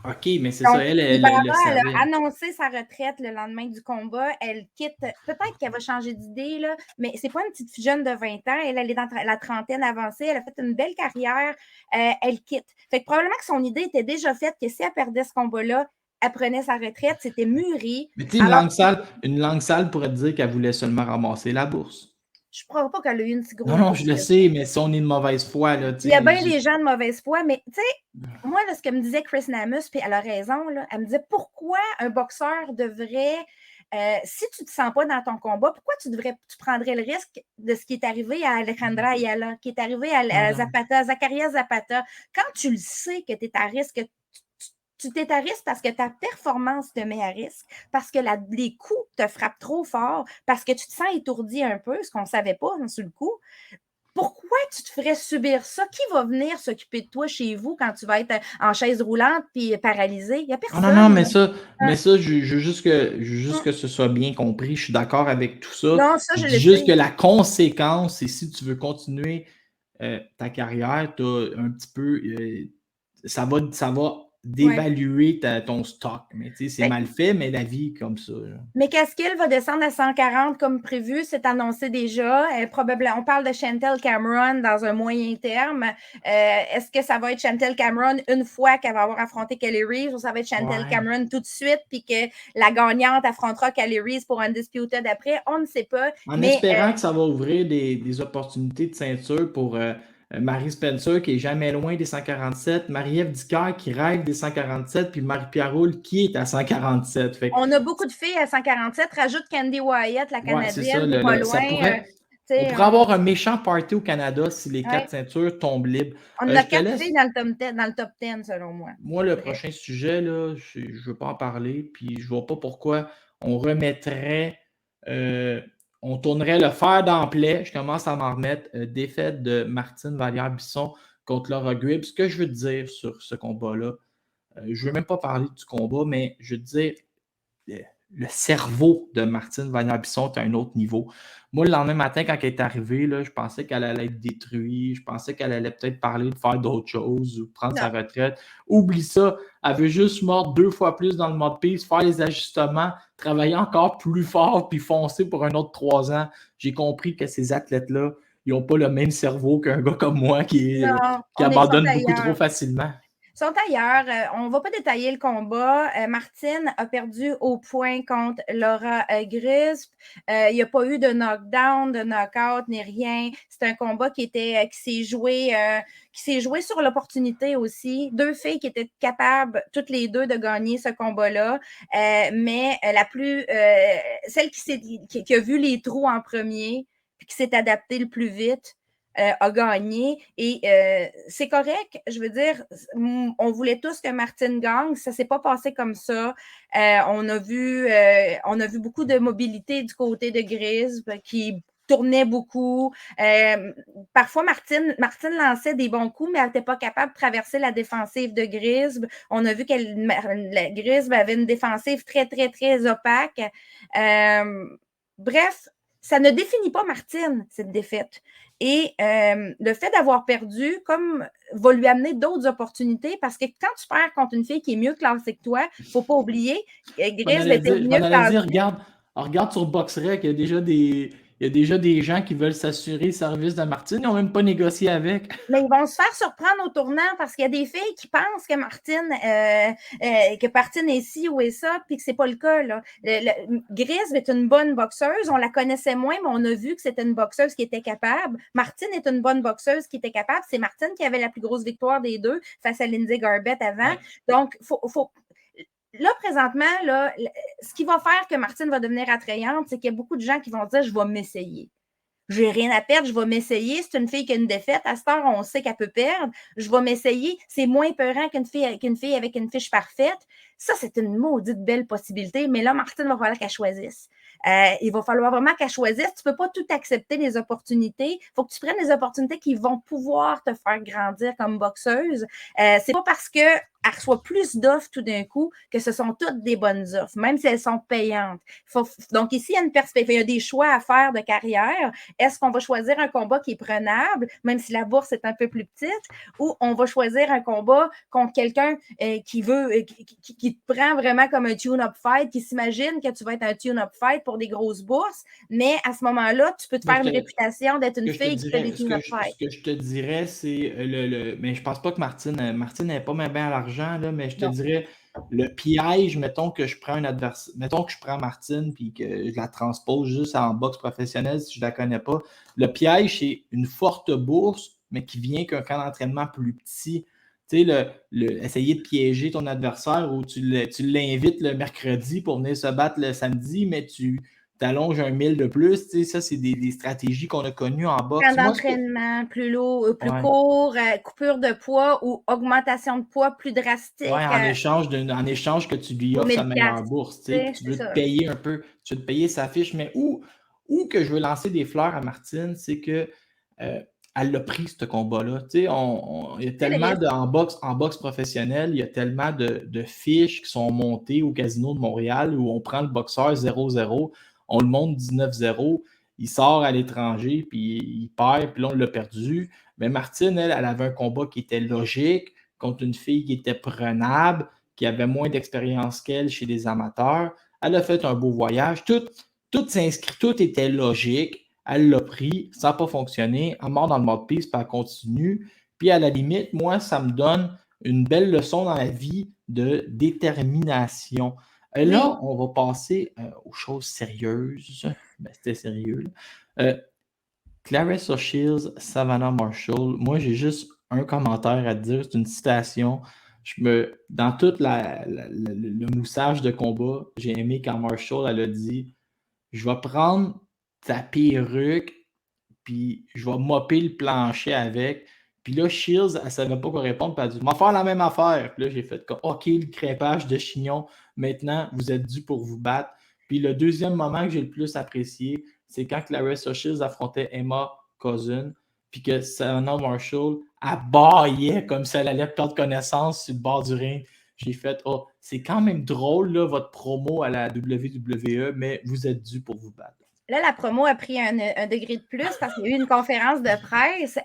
OK, mais c'est ça, elle
a annoncé sa retraite le lendemain du combat. Elle quitte, peut-être qu'elle va changer d'idée, là, mais c'est pas une petite jeune de 20 ans. Elle est dans la trentaine avancée. Elle a fait une belle carrière. Elle quitte. Fait que probablement que son idée était déjà faite que si elle perdait ce combat-là, elle prenait sa retraite. C'était mûri.
Mais tu sais, une langue sale pourrait te dire qu'elle voulait seulement ramasser la bourse.
Je ne crois pas qu'elle a eu une si grosse
Non,
bourse
je le
que
sais, mais si on est de mauvaise foi, là,
il y a bien
j'ai-
des gens de mauvaise foi, mais tu sais, moi, là, ce que me disait Chris Namus, puis elle a raison, là, elle me disait pourquoi un boxeur devrait, si tu ne te sens pas dans ton combat, pourquoi tu prendrais le risque de ce qui est arrivé à Alejandra Ayala, qui est arrivé à Zapata, Zakaria Zapata, quand tu le sais que tu es à risque, tu t'es à risque parce que ta performance te met à risque, parce que les coups te frappent trop fort, parce que tu te sens étourdi un peu, ce qu'on ne savait pas sur le coup. Pourquoi tu te ferais subir ça? Qui va venir s'occuper de toi chez vous quand tu vas être en chaise roulante puis paralysé? Il n'y a personne.
Non, mais
Hein?
je veux juste que ce soit bien compris. Je suis d'accord avec tout ça.
Non, ça,
Je
je
dis
le
juste
sais.
que la conséquence, c'est si tu veux continuer ta carrière, tu as un petit peu. Ça va
Ouais.
dévaluer ton stock. Mais tu sais, c'est
Fait-
mal fait, mais la vie est comme ça. Là.
Mais Caskill va descendre à 140 comme prévu, c'est annoncé déjà. Probablement, on parle de Chantel Cameron dans un moyen terme. Est-ce que ça va être Chantel Cameron une fois qu'elle va avoir affronté Kelly Reeves ou ça va être Chantel
Ouais.
Cameron tout de suite puis que la gagnante affrontera Kelly Reeves pour Undisputed après? On ne sait pas.
En
Mais
espérant que ça va ouvrir des opportunités de ceinture pour Marie Spencer qui est jamais loin des 147, Marie-Ève Dicker qui rêve des 147, puis Marie-Pierre Roule qui est à 147. Fait que,
on a beaucoup de filles à 147. Rajoute Candy Wyatt, la
ouais, c'est ça.
Canadienne, t'es pas loin.
On pourrait avoir un méchant party au Canada si les 4 ceintures tombent libres.
On a 4 filles dans le top 10, selon moi.
Moi, le prochain sujet, là, je ne veux pas en parler, puis je ne vois pas pourquoi on remettrait, on tournerait le fer d'emblée. Je commence à m'en remettre. Défaite de Martine Vallière-Bisson contre Laura Gribb. Ce que je veux te dire sur ce combat-là, je ne veux même pas parler du combat, mais je veux te dire, le cerveau de Martine Vallière-Bisson est à un autre niveau. Moi, le lendemain matin, quand elle est arrivée, là, je pensais qu'elle allait être détruite. Je pensais qu'elle allait peut-être parler de faire d'autres choses ou prendre sa retraite. Oublie ça. Elle veut juste mordre 2 fois plus dans le mode peace, faire les ajustements, travailler encore plus fort puis foncer pour un autre 3 ans. J'ai compris que ces athlètes-là, ils n'ont pas le même cerveau qu'un gars comme moi qui abandonne beaucoup trop facilement.
Sont ailleurs. On ne va pas détailler le combat. Martine a perdu au point contre Laura Grisp. Il n'y a pas eu de knockdown, de knockout, ni rien. C'est un combat qui s'est joué sur l'opportunité aussi. 2 filles qui étaient capables, toutes les deux, de gagner ce combat-là. Mais celle qui a vu les trous en premier, puis qui s'est adaptée le plus vite, a gagné et c'est correct. Je veux dire, on voulait tous que Martine gagne. Ça ne s'est pas passé comme ça. On a vu beaucoup de mobilité du côté de Grisp qui tournait beaucoup. Parfois, Martine lançait des bons coups, mais elle n'était pas capable de traverser la défensive de Grisp. On a vu que Grisp avait une défensive très, très, très opaque. Bref, ça ne définit pas Martine, cette défaite. Et le fait d'avoir perdu, va lui amener d'autres opportunités parce que quand tu perds contre une fille qui est mieux classée que toi, il ne faut pas oublier, Grisp était mieux classée.
Regarde sur BoxRec, il y a déjà des gens qui veulent s'assurer le service de Martine. Ils n'ont même pas négocié avec.
Mais ils vont se faire surprendre au tournant parce qu'il y a des filles qui pensent que Martine est ci ou est ça, puis que c'est pas le cas. Grisp est une bonne boxeuse. On la connaissait moins, mais on a vu que c'était une boxeuse qui était capable. Martine est une bonne boxeuse qui était capable. C'est Martine qui avait la plus grosse victoire des deux face à Lindsay Garbett avant. Ouais. Donc, là, présentement, ce qui va faire que Martine va devenir attrayante, c'est qu'il y a beaucoup de gens qui vont dire « je vais m'essayer ». J'ai rien à perdre, je vais m'essayer. C'est une fille qui a une défaite. À cette heure, on sait qu'elle peut perdre. Je vais m'essayer. C'est moins peurant qu'une fille avec une fiche parfaite. Ça, c'est une maudite belle possibilité. Mais là, Martine, il va falloir qu'elle choisisse. Il va falloir vraiment qu'elle choisisse. Tu ne peux pas tout accepter les opportunités. Il faut que tu prennes les opportunités qui vont pouvoir te faire grandir comme boxeuse. C'est pas parce qu'elle reçoit plus d'offres tout d'un coup que ce sont toutes des bonnes offres, même si elles sont payantes. Donc ici, il y a une perspective, il y a des choix à faire de carrière. Est-ce qu'on va choisir un combat qui est prenable, même si la bourse est un peu plus petite, ou on va choisir un combat contre quelqu'un qui te prend vraiment comme un tune-up fight, qui s'imagine que tu vas être un tune-up fight pour des grosses bourses, mais à ce moment-là, tu peux te faire une réputation d'être une fille qui fait des tune-up fights.
Ce que je te dirais, c'est mais je pense pas que Martine n'est pas bien à l'argent, là, mais je te dirais, le piège, mettons que je prends mettons que je prends Martine puis que je la transpose juste en boxe professionnelle si je ne la connais pas. Le piège, c'est une forte bourse, mais qui vient qu'un camp d'entraînement plus petit. Tu sais, essayer de piéger ton adversaire ou tu l'invites le mercredi pour venir se battre le samedi, mais tu t'allonges 1 000 de plus. Tu sais, ça, c'est des stratégies qu'on a connues en boxe.
Camp d'entraînement plus lourd, plus court, coupure de poids ou augmentation de poids plus drastique.
Oui, en échange que tu lui offres sa meilleure bourse. Tu veux te payer un peu, tu veux te payer sa fiche, mais où que je veux lancer des fleurs à Martine, c'est que elle a pris ce combat-là. Tu sais, il y a tellement en boxe professionnelle, il y a tellement de fiches qui sont montées au Casino de Montréal où on prend le boxeur 0-0, on le monte 19-0, il sort à l'étranger, puis il perd, puis là, on l'a perdu. Mais Martine, elle avait un combat qui était logique contre une fille qui était prenable, qui avait moins d'expérience qu'elle chez les amateurs. Elle a fait un beau voyage. Tout s'inscrit, tout était logique. Elle l'a pris, ça n'a pas fonctionné. Elle mord dans le mode piste, puis elle continue. Puis à la limite, moi, ça me donne une belle leçon dans la vie de détermination. Là, on va passer aux choses sérieuses. Ben, c'était sérieux. Claressa Shields, Savannah Marshall. Moi, j'ai juste un commentaire à te dire. C'est une citation. Dans tout le moussage de combat, j'ai aimé quand Marshall elle a dit « Je vais prendre ta perruque, puis je vais mopper le plancher avec. » Puis là, Shields, elle ne savait pas quoi répondre, puis elle a dit « On va faire la même affaire. » Puis là, j'ai fait comme « OK, le crêpage de chignon, maintenant, vous êtes dû pour vous battre. » Puis le deuxième moment que j'ai le plus apprécié, c'est quand Claressa Shields affrontait Emma Cousin, puis que Savannah Marshall abaillait comme si elle allait perdre connaissance sur le bord du ring. J'ai fait « Oh, c'est quand même drôle, là, votre promo à la WWE, mais vous êtes dû pour vous battre. »
Là, la promo a pris un degré de plus parce qu'il y a eu une conférence de presse.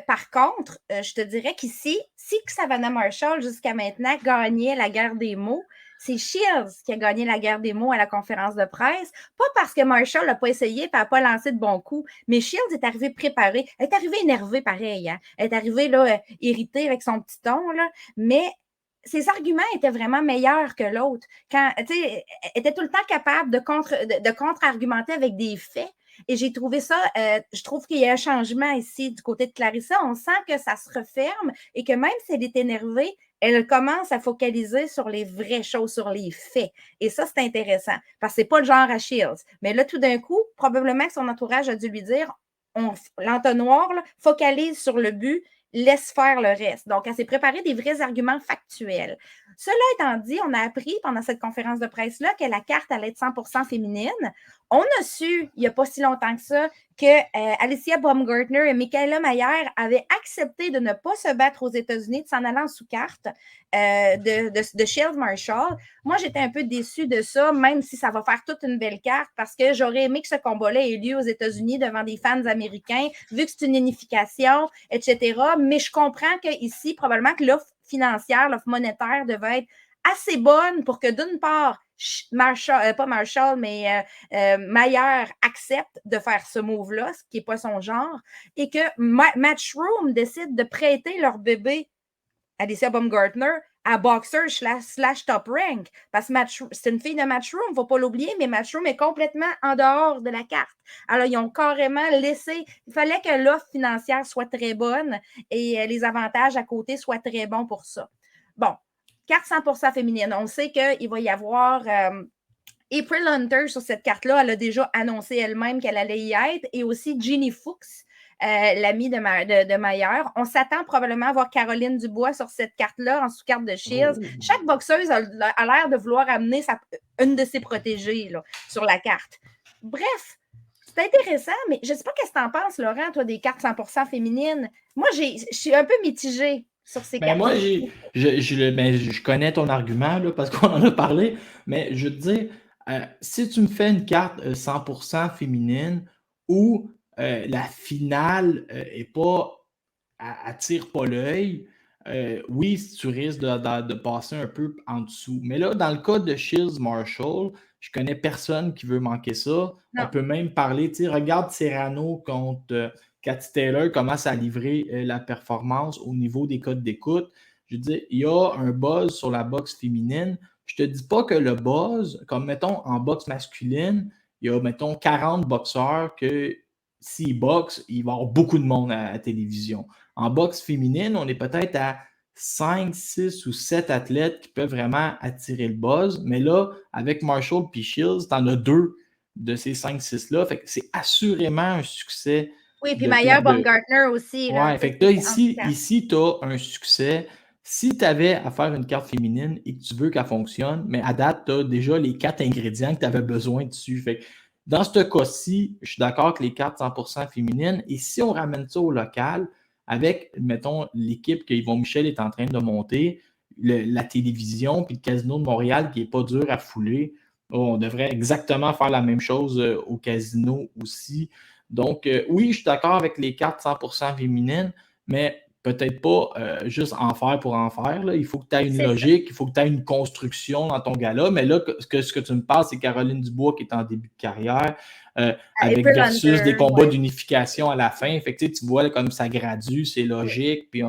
Par contre, je te dirais qu'ici, si Savannah Marshall, jusqu'à maintenant, gagnait la guerre des mots, c'est Shields qui a gagné la guerre des mots à la conférence de presse. Pas parce que Marshall n'a pas essayé et n'a pas lancé de bons coups, mais Shields est arrivé préparé. Elle est arrivée énervée pareil. Hein? Elle est arrivée là, irritée avec son petit ton, là, mais ses arguments étaient vraiment meilleurs que l'autre. Elle était tout le temps capable de contre-argumenter avec des faits. Et j'ai trouvé ça, je trouve qu'il y a un changement ici du côté de Claressa. On sent que ça se referme et que même si elle est énervée, elle commence à focaliser sur les vraies choses, sur les faits. Et ça, c'est intéressant parce que c'est pas le genre à Shields. Mais là, tout d'un coup, probablement que son entourage a dû lui dire l'entonnoir, là, focalise sur le but, laisse faire le reste. Donc, elle s'est préparée des vrais arguments factuels. Cela étant dit, on a appris pendant cette conférence de presse-là que la carte allait être 100% féminine. On a su, il n'y a pas si longtemps que ça, que Alicia Baumgartner et Michaela Mayer avaient accepté de ne pas se battre aux États-Unis, de s'en aller en sous-carte de Shields Marshall. Moi, j'étais un peu déçue de ça, même si ça va faire toute une belle carte, parce que j'aurais aimé que ce combat-là ait lieu aux États-Unis devant des fans américains, vu que c'est une unification, etc. Mais je comprends qu'ici, probablement que l'offre financière, l'offre monétaire devait être assez bonne pour que, d'une part, Mayer accepte de faire ce move-là, ce qui n'est pas son genre, et que Matchroom décide de prêter leur bébé, Alicia Baumgartner, à Boxer / Top Rank. Parce que c'est une fille de Matchroom, il ne faut pas l'oublier, mais Matchroom est complètement en dehors de la carte. Alors, ils ont carrément laissé... Il fallait que l'offre financière soit très bonne et les avantages à côté soient très bons pour ça. Bon, carte 100% féminine. On sait qu'il va y avoir... April Hunter sur cette carte-là, elle a déjà annoncé elle-même qu'elle allait y être, et aussi Ginny Fuchs, l'amie de Mayer. On s'attend probablement à voir Caroline Dubois sur cette carte-là, en sous-carte de Shields. Oh. Chaque boxeuse a l'air de vouloir amener une de ses protégées là, sur la carte. Bref, c'est intéressant, mais je ne sais pas qu'est-ce que tu en penses, Laurent, toi, des cartes 100% féminines. Moi, je suis un peu mitigée sur ces cartes.
Moi, je connais ton argument là, parce qu'on en a parlé, mais je veux te dire, si tu me fais une carte 100% féminine où la finale attire pas l'œil, oui, tu risques de passer un peu en dessous. Mais là, dans le cas de Shields Marshall, je connais personne qui veut manquer ça. Non. On peut même parler, regarde Serrano contre Cathy Taylor commence à livrer la performance au niveau des codes d'écoute. Je veux dire, il y a un buzz sur la boxe féminine. Je te dis pas que le buzz, comme mettons en boxe masculine, il y a, mettons, 40 boxeurs que s'ils boxent, il va y avoir beaucoup de monde à la télévision. En boxe féminine, on est peut-être à 5, 6 ou 7 athlètes qui peuvent vraiment attirer le buzz. Mais là, avec Marshall et Shields, tu en as 2 de ces 5-6-là. Fait que c'est assurément un succès.
Oui, puis Maya Baumgartner aussi.
Ouais, fait que là, ici tu as un succès. Si tu avais à faire une carte féminine et que tu veux qu'elle fonctionne, mais à date, tu as déjà les 4 ingrédients que tu avais besoin dessus. Fait que dans ce cas-ci, je suis d'accord que les cartes 100% féminines. Et si on ramène ça au local, avec, mettons, l'équipe que Yvon Michel est en train de monter, la télévision, puis le Casino de Montréal qui n'est pas dur à fouler, on devrait exactement faire la même chose au casino aussi. Donc, oui, je suis d'accord avec les cartes 100% féminines, mais peut-être pas juste en faire pour en faire. Là. Il faut que tu aies une logique, il faut que tu aies une construction dans ton gala. Mais là, ce que tu me parles, c'est Caroline Dubois qui est en début de carrière, avec versus des combats d'unification à la fin. Fait que, tu vois là, comme ça gradue, c'est logique. Puis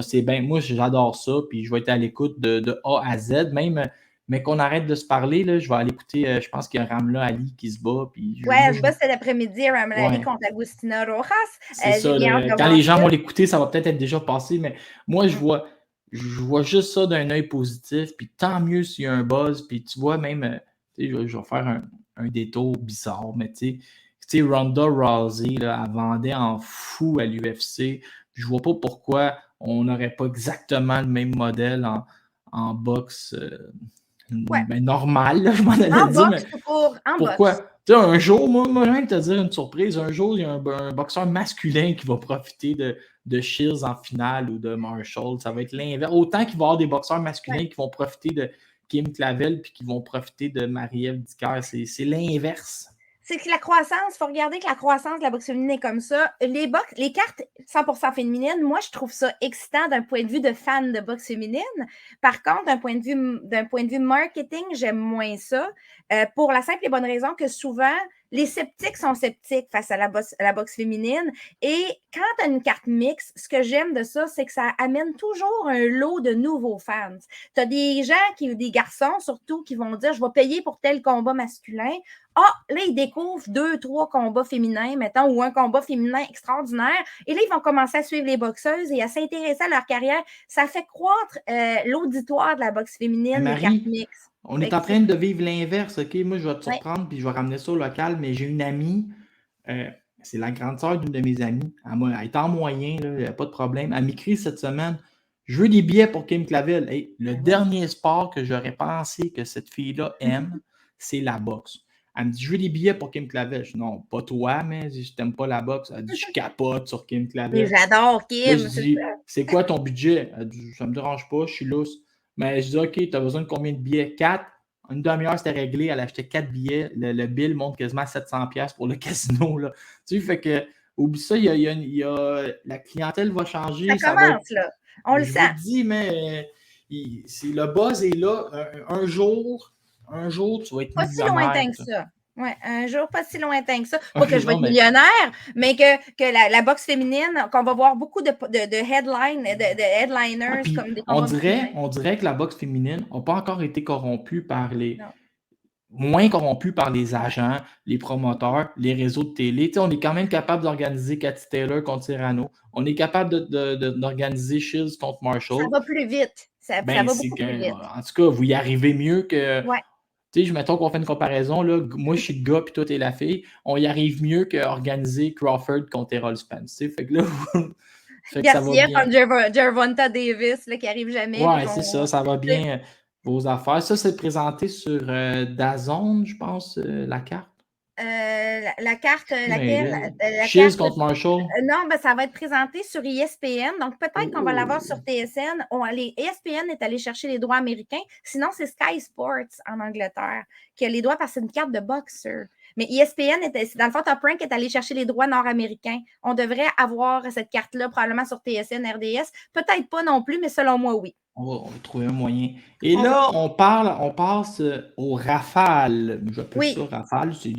c'est bien. Moi, j'adore ça. Puis je vais être à l'écoute de A à Z. Même, mais qu'on arrête de se parler, là, je vais aller écouter, je pense qu'il y a Ramla Ali qui se bat. Puis
je bat cet après-midi, Ramla Ali contre Agustina Rojas.
C'est ça. Quand les gens vont l'écouter, ça va peut-être être déjà passé, mais moi, je vois juste ça d'un œil positif. Puis tant mieux s'il y a un buzz. Puis tu vois, même, je vais faire un détour bizarre, mais tu sais, Ronda Rousey, là, elle vendait en fou à l'UFC. Je vois pas pourquoi on n'aurait pas exactement le même modèle en boxe. Ben, normal, là, je m'en allais dire. Mais pourquoi? Tu sais, un jour, moi, je viens de te dire une surprise. Un jour, il y a un boxeur masculin qui va profiter de Shields en finale ou de Marshall. Ça va être l'inverse. Autant qu'il va y avoir des boxeurs masculins qui vont profiter de Kim Clavel puis qui vont profiter de Marie-Ève Dicker. C'est l'inverse.
C'est que la croissance, il faut regarder que la croissance de la boxe féminine est comme ça. Les cartes 100% féminines, moi, je trouve ça excitant d'un point de vue de fan de boxe féminine. Par contre, d'un point de vue marketing, j'aime moins ça. Pour la simple et bonne raison que souvent, les sceptiques sont sceptiques face à la boxe féminine. Et quand tu as une carte mixte, ce que j'aime de ça, c'est que ça amène toujours un lot de nouveaux fans. Tu as des gens, des garçons surtout, qui vont dire « Je vais payer pour tel combat masculin ». Ah, là, ils découvrent 2-3 combats féminins, mettons, ou un combat féminin extraordinaire. Et là, ils vont commencer à suivre les boxeuses et à s'intéresser à leur carrière. Ça fait croître l'auditoire de la boxe féminine,
Marie, les cartes mixtes. On est en train de vivre l'inverse, OK? Moi, je vais te surprendre, puis je vais ramener ça au local, mais j'ai une amie, c'est la grande sœur d'une de mes amies. Elle est en moyen, il n'y a pas de problème. Elle m'écrit cette semaine, je veux des billets pour Kim Clavel. Hey, le dernier sport que j'aurais pensé que cette fille-là aime, c'est la boxe. Elle me dit, je veux des billets pour Kim Clavel. Je dis, non, pas toi, mais je t'aime pas la boxe. Elle dit, je capote sur Kim Clavel.
Mais j'adore Kim.
Là, je dis, c'est quoi ton budget? Elle dit, ça me dérange pas, je suis lousse. Mais je dis, OK, tu as besoin de combien de billets? 4. Une demi-heure, c'était réglé. Elle achetait 4 billets. Le bill monte quasiment à 700$ pour le casino. Là. Tu sais, fait que, oublie ça, la clientèle va changer.
Ça commence, là. On le sait.
Je vous dis, mais le buzz est là. Un jour, tu vas être
pas si lointain que ça. Oui, un jour pas si lointain que ça. Pas que je vais être millionnaire, mais que la boxe féminine, qu'on va voir beaucoup de headliners comme des
on dirait que la boxe féminine n'a pas encore été corrompue par moins corrompue par les agents, les promoteurs, les réseaux de télé. Tu sais, on est quand même capable d'organiser Cathy Taylor contre Cyrano. On est capable d'organiser Shields contre Marshall.
Ça va plus vite. Ça va beaucoup plus vite.
En tout cas, vous y arrivez mieux que...
Ouais.
Tu sais, mettons qu'on fait une comparaison, là, moi je suis le gars puis toi t'es la fille, on y arrive mieux qu'organiser Crawford contre Errol Spence. Fait que là,
Garcia contre Gervonta Davis là, qui arrive jamais.
Ouais, c'est ça va bien vos affaires. Ça, c'est présenté sur DAZN, je pense, la carte.
La carte, laquelle?
Shields contre Marshall.
Non, ben, ça va être présenté sur ESPN. Donc, peut-être qu'on va l'avoir sur TSN. ESPN est allé chercher les droits américains. Sinon, c'est Sky Sports en Angleterre qui a les droits parce que c'est une carte de boxeur. Mais ESPN, dans le fond, Top Rank est allé chercher les droits nord-américains. On devrait avoir cette carte-là probablement sur TSN, RDS. Peut-être pas non plus, mais selon moi, oui.
On va trouver un moyen. Et là, on passe au rafale. J'appelle ça rafale, c'est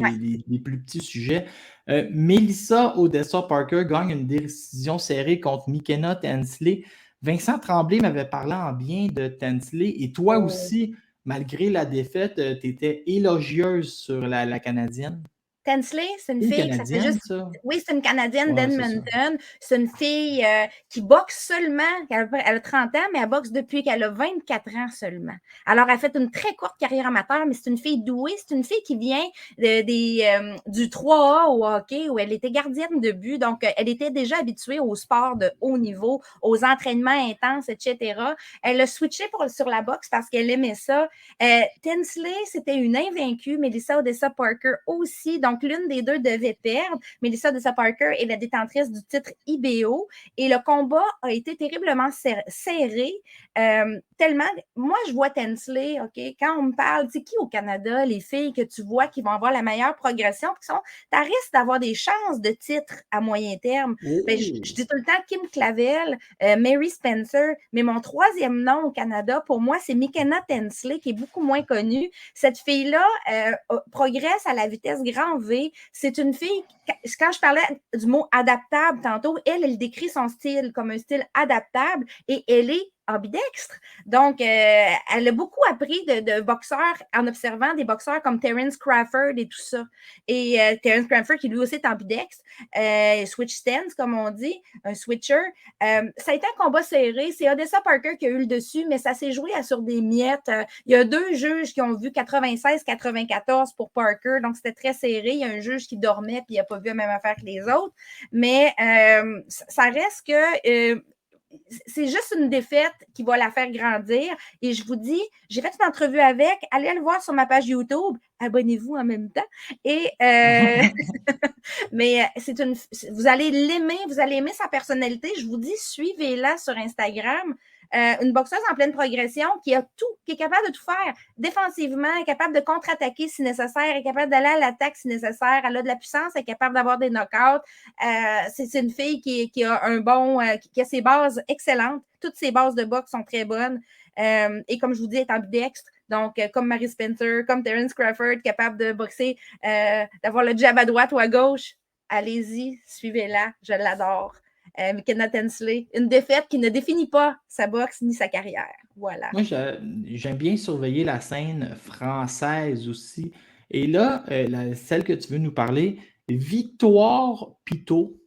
les plus petits sujets. Melissa Odessa Parker gagne une décision serrée contre Mikena Tensley. Vincent Tremblay m'avait parlé en bien de Tensley et toi
Oh.
aussi, malgré la défaite, tu étais élogieuse sur la Canadienne.
Tensley, c'est une
C'est une
fille que ça fait
Canadienne,
juste.
ça?
Oui, c'est une Canadienne
Ouais, c'est ça.
d'Edmonton. C'est une fille qui boxe seulement. Elle a 30 ans, mais elle boxe depuis qu'elle a 24 ans seulement. Alors, elle a fait une très courte carrière amateur, mais c'est une fille douée. C'est une fille qui vient du 3A au hockey, où elle était gardienne de but. Donc, elle était déjà habituée au sport de haut niveau, aux entraînements intenses, etc. Elle a switché sur la boxe parce qu'elle aimait ça. Tensley, c'était une invaincue. Melissa Odessa Parker aussi. Donc, l'une des deux devait perdre. Melissa Odessa Parker est la détentrice du titre IBO. Et le combat a été terriblement serré. Tellement. Moi, je vois Tensley, OK, quand on me parle, tu sais, qui au Canada, les filles que tu vois qui vont avoir la meilleure progression, tu risques d'avoir des chances de titre à moyen terme. Ben, je dis tout le temps Kim Clavel, Mary Spencer, mais mon troisième nom au Canada, pour moi, c'est McKenna Tensley, qui est beaucoup moins connue. Cette fille-là progresse à la vitesse grand V. C'est une fille, quand je parlais du mot adaptable tantôt, elle décrit son style comme un style adaptable et elle est ambidextre. Donc, elle a beaucoup appris de boxeurs en observant des boxeurs comme Terence Crawford et tout ça. Et Terence Crawford, qui lui aussi est ambidextre, switch stance, comme on dit, un switcher. Ça a été un combat serré. C'est Odessa Parker qui a eu le dessus, mais ça s'est joué sur des miettes. Il y a deux juges qui ont vu 96-94 pour Parker, donc c'était très serré. Il y a un juge qui dormait puis il n'a pas vu la même affaire que les autres. Mais ça reste que c'est juste une défaite qui va la faire grandir. Et je vous dis, j'ai fait une entrevue avec, allez le voir sur ma page YouTube, abonnez-vous en même temps. Et mais vous allez l'aimer, vous allez aimer sa personnalité. Je vous dis, suivez-la sur Instagram. Une boxeuse en pleine progression qui a tout, qui est capable de tout faire défensivement, est capable de contre-attaquer si nécessaire, est capable d'aller à l'attaque si nécessaire, elle a de la puissance, elle est capable d'avoir des knockouts. C'est une fille qui a qui a ses bases excellentes. Toutes ses bases de boxe sont très bonnes. Et comme je vous dis, elle est ambidextre. Donc, comme Mary Spencer, comme Terence Crawford, capable de boxer, d'avoir le jab à droite ou à gauche. Allez-y, suivez-la, je l'adore. McKenna Tensley, une défaite qui ne définit pas sa boxe ni sa carrière. Voilà.
Moi, j'aime bien surveiller la scène française aussi. Et là, celle que tu veux nous parler, Victoire Pitot.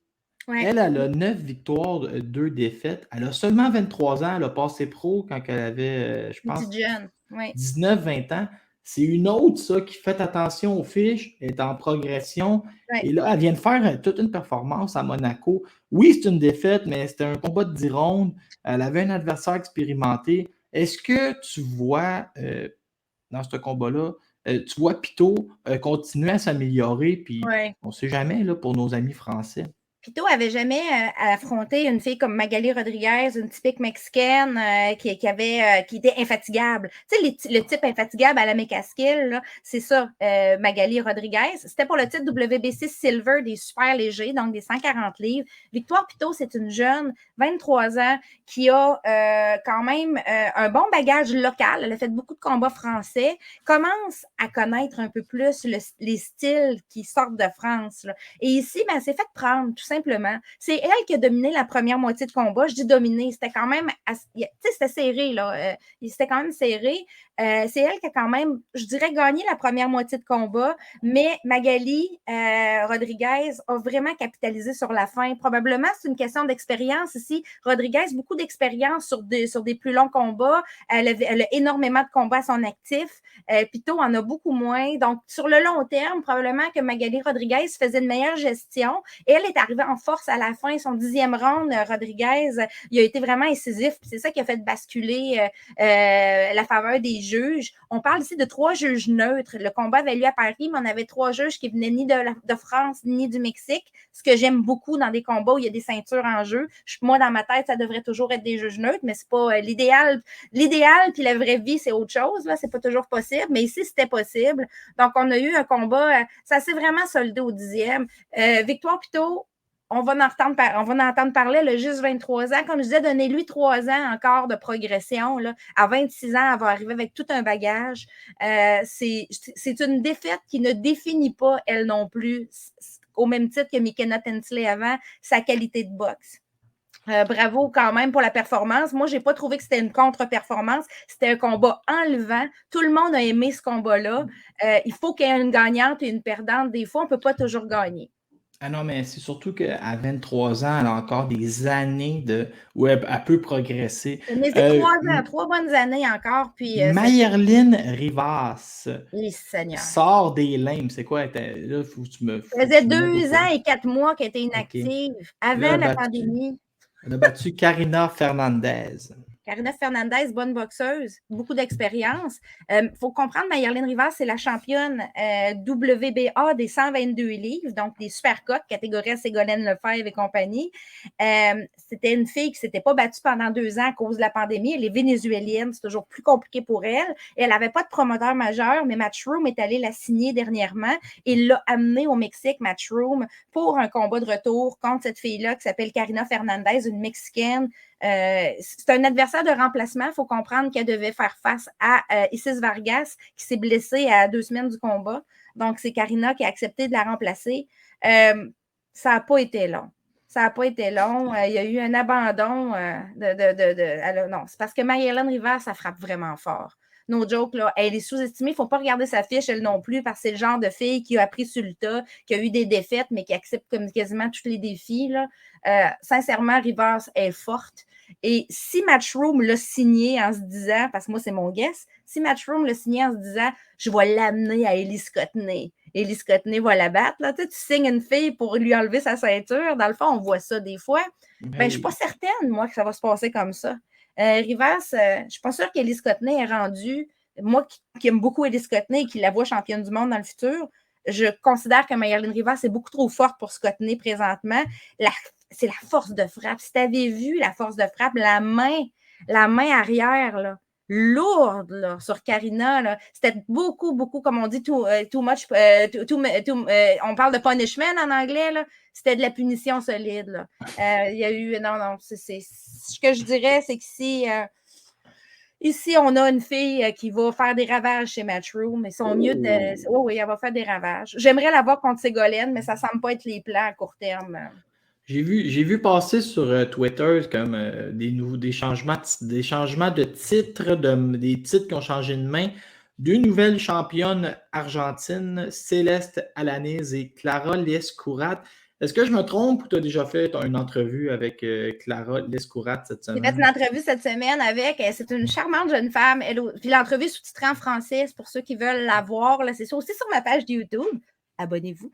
Ouais.
Elle a 9 victoires, 2 défaites. Elle a seulement 23 ans. Elle a passé pro quand elle avait, je pense,
jeune. Ouais.
19-20 ans. C'est une autre, ça, qui fait attention aux fiches, elle est en progression.
Ouais.
Et là, elle vient de faire toute une performance à Monaco. Oui, c'est une défaite, mais c'était un combat de 10 rondes. Elle avait un adversaire expérimenté. Est-ce que tu vois, dans ce combat-là, tu vois Pitot continuer à s'améliorer, puis on ne sait jamais là, pour nos amis français.
Pitot n'avait jamais affronté une fille comme Magali Rodriguez, une typique mexicaine qui était infatigable. Tu sais, le type infatigable à la McCaskill, c'est ça, Magali Rodriguez. C'était pour le titre WBC Silver des super légers, donc des 140 livres. Victoire Pitot, c'est une jeune, 23 ans, qui a quand même un bon bagage local. Elle a fait beaucoup de combats français, commence à connaître un peu plus les styles qui sortent de France. Là. Et ici, ben, elle s'est fait prendre, tout simplement. C'est elle qui a dominé la première moitié de combat. Je dis dominé, c'était quand même... Tu sais, c'était serré, là. C'était quand même serré. C'est elle qui a quand même, je dirais, gagné la première moitié de combat, mais Magali Rodriguez a vraiment capitalisé sur la fin. Probablement, c'est une question d'expérience ici. Rodriguez, beaucoup d'expérience sur des plus longs combats. Elle a énormément de combats à son actif. Pitot en a beaucoup moins. Donc, sur le long terme, probablement que Magali Rodriguez faisait une meilleure gestion. Et elle est arrivée en force à la fin. Son 10e round, Rodriguez, il a été vraiment incisif. C'est ça qui a fait basculer la faveur des juges. On parle ici de 3 juges neutres. Le combat avait lieu à Paris, mais on avait 3 juges qui venaient ni de France ni du Mexique, ce que j'aime beaucoup dans des combats où il y a des ceintures en jeu. Moi, dans ma tête, ça devrait toujours être des juges neutres, mais c'est pas l'idéal. L'idéal puis la vraie vie, c'est autre chose. Là, c'est pas toujours possible, mais ici, c'était possible. Donc, on a eu un combat, ça s'est vraiment soldé au 10e. Victoire Pitot, on va en entendre parler, elle a juste 23 ans. Comme je disais, donnez-lui 3 ans encore de progression. Là. À 26 ans, elle va arriver avec tout un bagage. C'est une défaite qui ne définit pas, elle non plus, au même titre que McKenna Tensley avant, sa qualité de boxe. Bravo quand même pour la performance. Moi, je n'ai pas trouvé que c'était une contre-performance. C'était un combat enlevant. Tout le monde a aimé ce combat-là. Il faut qu'il y ait une gagnante et une perdante. Des fois, on ne peut pas toujours gagner.
Ah non, mais c'est surtout qu'à 23 ans, elle a encore des années où elle peut progresser.
Mais c'est 3 bonnes années encore. Puis,
Mayerlin Rivas
Seigneur.
sort des limbes. C'est quoi? Là, faut que tu me.
Ça faisait 2 ans et 4 mois qu'elle était inactive avant
Là,
la pandémie.
Elle a battu Karina Fernandez.
Karina Fernandez, bonne boxeuse, beaucoup d'expérience. Faut comprendre, Mayerlin Rivas, c'est la championne WBA des 122 livres, donc des super cotes, catégorie Ségolène Lefebvre et compagnie. C'était une fille qui ne s'était pas battue pendant 2 ans à cause de la pandémie. Elle est vénézuélienne, c'est toujours plus compliqué pour elle. Et elle n'avait pas de promoteur majeur, mais Matchroom est allé la signer dernièrement et l'a amenée au Mexique, Matchroom, pour un combat de retour contre cette fille-là qui s'appelle Karina Fernandez, une Mexicaine. C'est un adversaire de remplacement. Il faut comprendre qu'elle devait faire face à Isis Vargas qui s'est blessée à 2 semaines du combat. Donc, c'est Karina qui a accepté de la remplacer. Ça n'a pas été long. Ça n'a pas été long. Il y a eu un abandon non, c'est parce que Mayerlin Rivas, ça frappe vraiment fort. No joke, là, elle est sous-estimée. Il ne faut pas regarder sa fiche, elle non plus, parce que c'est le genre de fille qui a appris sur le tas, qui a eu des défaites, mais qui accepte comme quasiment tous les défis. Là. Sincèrement, Rivas est forte. Et si Matchroom l'a signé en se disant, parce que moi, c'est mon guess, si Matchroom l'a signé en se disant, je vais l'amener à Elise Cottenay. Elise Cottenay va la battre. Là. Tu signes une fille pour lui enlever sa ceinture. Dans le fond, on voit ça des fois. Ben, je ne suis pas certaine, moi, que ça va se passer comme ça. Rivas, je ne suis pas sûre qu'Elise Cottenay est rendue. Moi qui aime beaucoup Elise Cottenay et qui la voit championne du monde dans le futur, je considère que Mayerlin Rivas est beaucoup trop forte pour Cottenay présentement. C'est la force de frappe. Si tu avais vu la force de frappe, la main arrière, là, lourde là, sur Karina, là, c'était beaucoup, comme on dit, too much. On parle de punishment en anglais, là. C'était de la punition solide. Là. Il y a eu. Non, c'est ce que je dirais, c'est que ici, on a une fille qui va faire des ravages chez Matchroom. Ils sont mieux de. Oh oui, elle va faire des ravages. J'aimerais la voir contre Ségolène, mais ça ne semble pas être les plans à court terme.
J'ai vu passer sur Twitter comme des changements de titres, des titres qui ont changé de main. 2 nouvelles championnes argentines, Céleste Alanís et Clara Lescourat. Est-ce que je me trompe ou tu as déjà fait une entrevue avec Clara Lescourat cette semaine?
J'ai fait une entrevue cette semaine avec, c'est une charmante jeune femme. Puis l'entrevue est sous-titrée en français, c'est pour ceux qui veulent la voir. Là, c'est ça aussi sur ma page de YouTube. Abonnez-vous.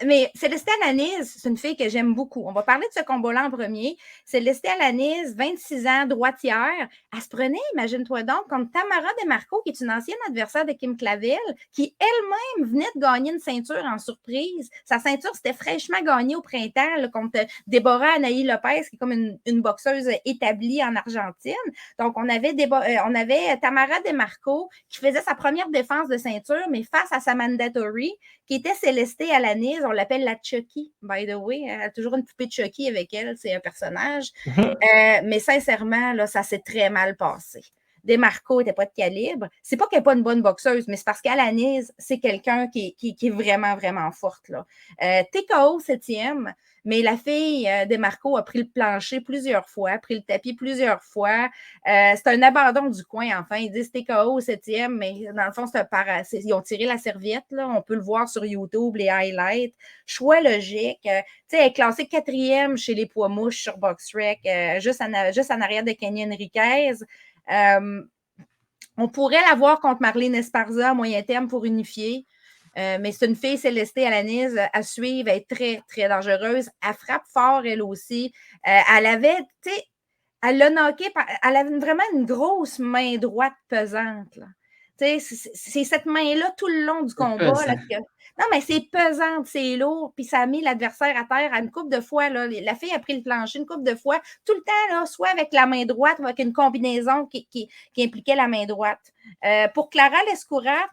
Mais Céleste Alanís, c'est une fille que j'aime beaucoup. On va parler de ce combat-là en premier. Céleste Alanís, 26 ans, droitière. Elle se prenait, imagine-toi donc, contre Tamara DeMarco, qui est une ancienne adversaire de Kim Clavel, qui elle-même venait de gagner une ceinture en surprise. Sa ceinture, c'était fraîchement gagnée au printemps là, contre Deborah Anaï Lopez, qui est comme une boxeuse établie en Argentine. Donc, on avait Tamara DeMarco qui faisait sa première défense de ceinture, mais face à sa mandatory, qui était Céleste Alanís, on l'appelle la Chucky, by the way. Elle a toujours une poupée de Chucky avec elle, c'est un personnage. Mais sincèrement, là, ça s'est très mal passé. DeMarco n'était pas de calibre. C'est pas qu'elle n'est pas une bonne boxeuse, mais c'est parce qu'Alanís, c'est quelqu'un qui est vraiment, vraiment forte. Là. TKO 7e, mais la fille DeMarco a pris le plancher plusieurs fois, a pris le tapis plusieurs fois. C'est un abandon du coin, enfin. Ils disent TKO 7e, mais dans le fond, ils ont tiré la serviette. Là. On peut le voir sur YouTube, les highlights. Choix logique. Elle est classée 4e chez les poids mouches sur BoxRec, juste en arrière de Kenny Enriquez. On pourrait la voir contre Marlene Esparza à moyen terme pour unifier. Mais c'est une fille, Céleste Alanís, à suivre, elle est très, très dangereuse. Elle frappe fort, elle aussi. Elle avait, tu sais, elle l'a knocké, elle avait vraiment une grosse main droite pesante. Là. Tu sais, c'est cette main-là tout le long du combat. Là, non, mais c'est pesant, c'est lourd, puis ça a mis l'adversaire à terre à une couple de fois. Là. La fille a pris le plancher une couple de fois, tout le temps, là, soit avec la main droite ou avec une combinaison qui impliquait la main droite. Pour Clara Lescourat,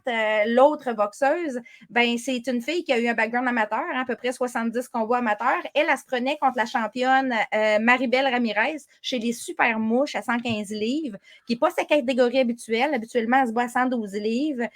l'autre boxeuse, ben, c'est une fille qui a eu un background amateur, à peu près 70 combats amateurs. Elle se prenait contre la championne Maribel Ramirez chez les Super Mouches à 115 livres, qui n'est pas sa catégorie habituelle. Habituellement, elle se bat à 112 112 livres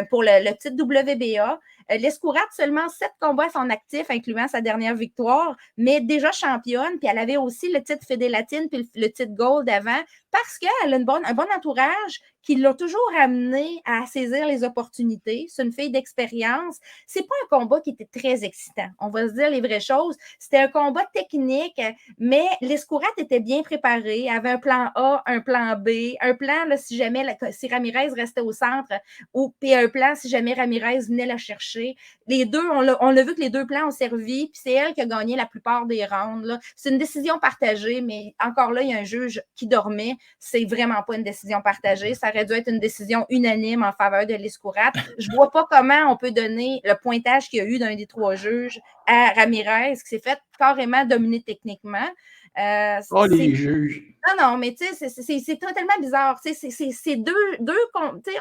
pour le titre WBA. L'Escourate, seulement 7 combats à son actif, incluant sa dernière victoire, mais déjà championne. Puis elle avait aussi le titre Fédé Latine puis le titre Gold avant, parce qu'elle a un bon entourage qui l'a toujours amené à saisir les opportunités. C'est une fille d'expérience. C'est pas un combat qui était très excitant. On va se dire les vraies choses. C'était un combat technique, mais l'Escourate était bien préparée. Elle avait un plan A, un plan B, un plan là, si jamais si Ramirez restait au centre, puis un plan si jamais Ramirez venait la chercher. Les deux, on l'a vu que les deux plans ont servi, puis c'est elle qui a gagné la plupart des rounds. Là. C'est une décision partagée, mais encore là, il y a un juge qui dormait. C'est vraiment pas une décision partagée. Ça aurait dû être une décision unanime en faveur de l'Escourate. Je vois pas comment on peut donner le pointage qu'il y a eu d'un des 3 juges à Ramirez, qui s'est fait carrément dominer techniquement.
Les juges.
Non, mais tu sais, c'est totalement bizarre. C'est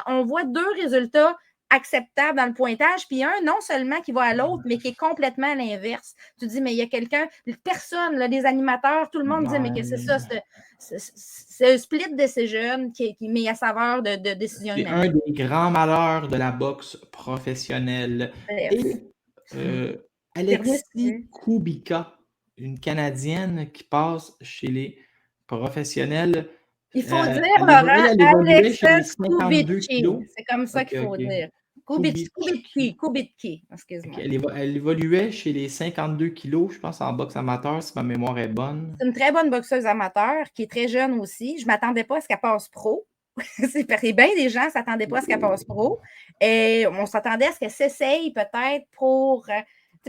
on voit 2 résultats acceptable dans le pointage, puis un non seulement qui va à l'autre, mais qui est complètement à l'inverse. Tu dis, mais il y a quelqu'un, personne, là, les animateurs, tout le monde dit, mais que c'est ça, c'est un split decision qui met à saveur de décision.
C'est un des grands malheurs de la boxe professionnelle. Et Alexis Kubica, une Canadienne qui passe chez les professionnels.
Il faut dire, Laurent, Alexis Kubicki. C'est comme ça qu'il faut dire. Kubicki, excuse-moi.
Elle évoluait chez les 52 kilos, je pense, en boxe amateur, si ma mémoire est bonne.
C'est une très bonne boxeuse amateur, qui est très jeune aussi. Je ne m'attendais pas à ce qu'elle passe pro. C'est bien des gens ne s'attendaient pas à ce qu'elle passe pro. Et on s'attendait à ce qu'elle s'essaye peut-être pour...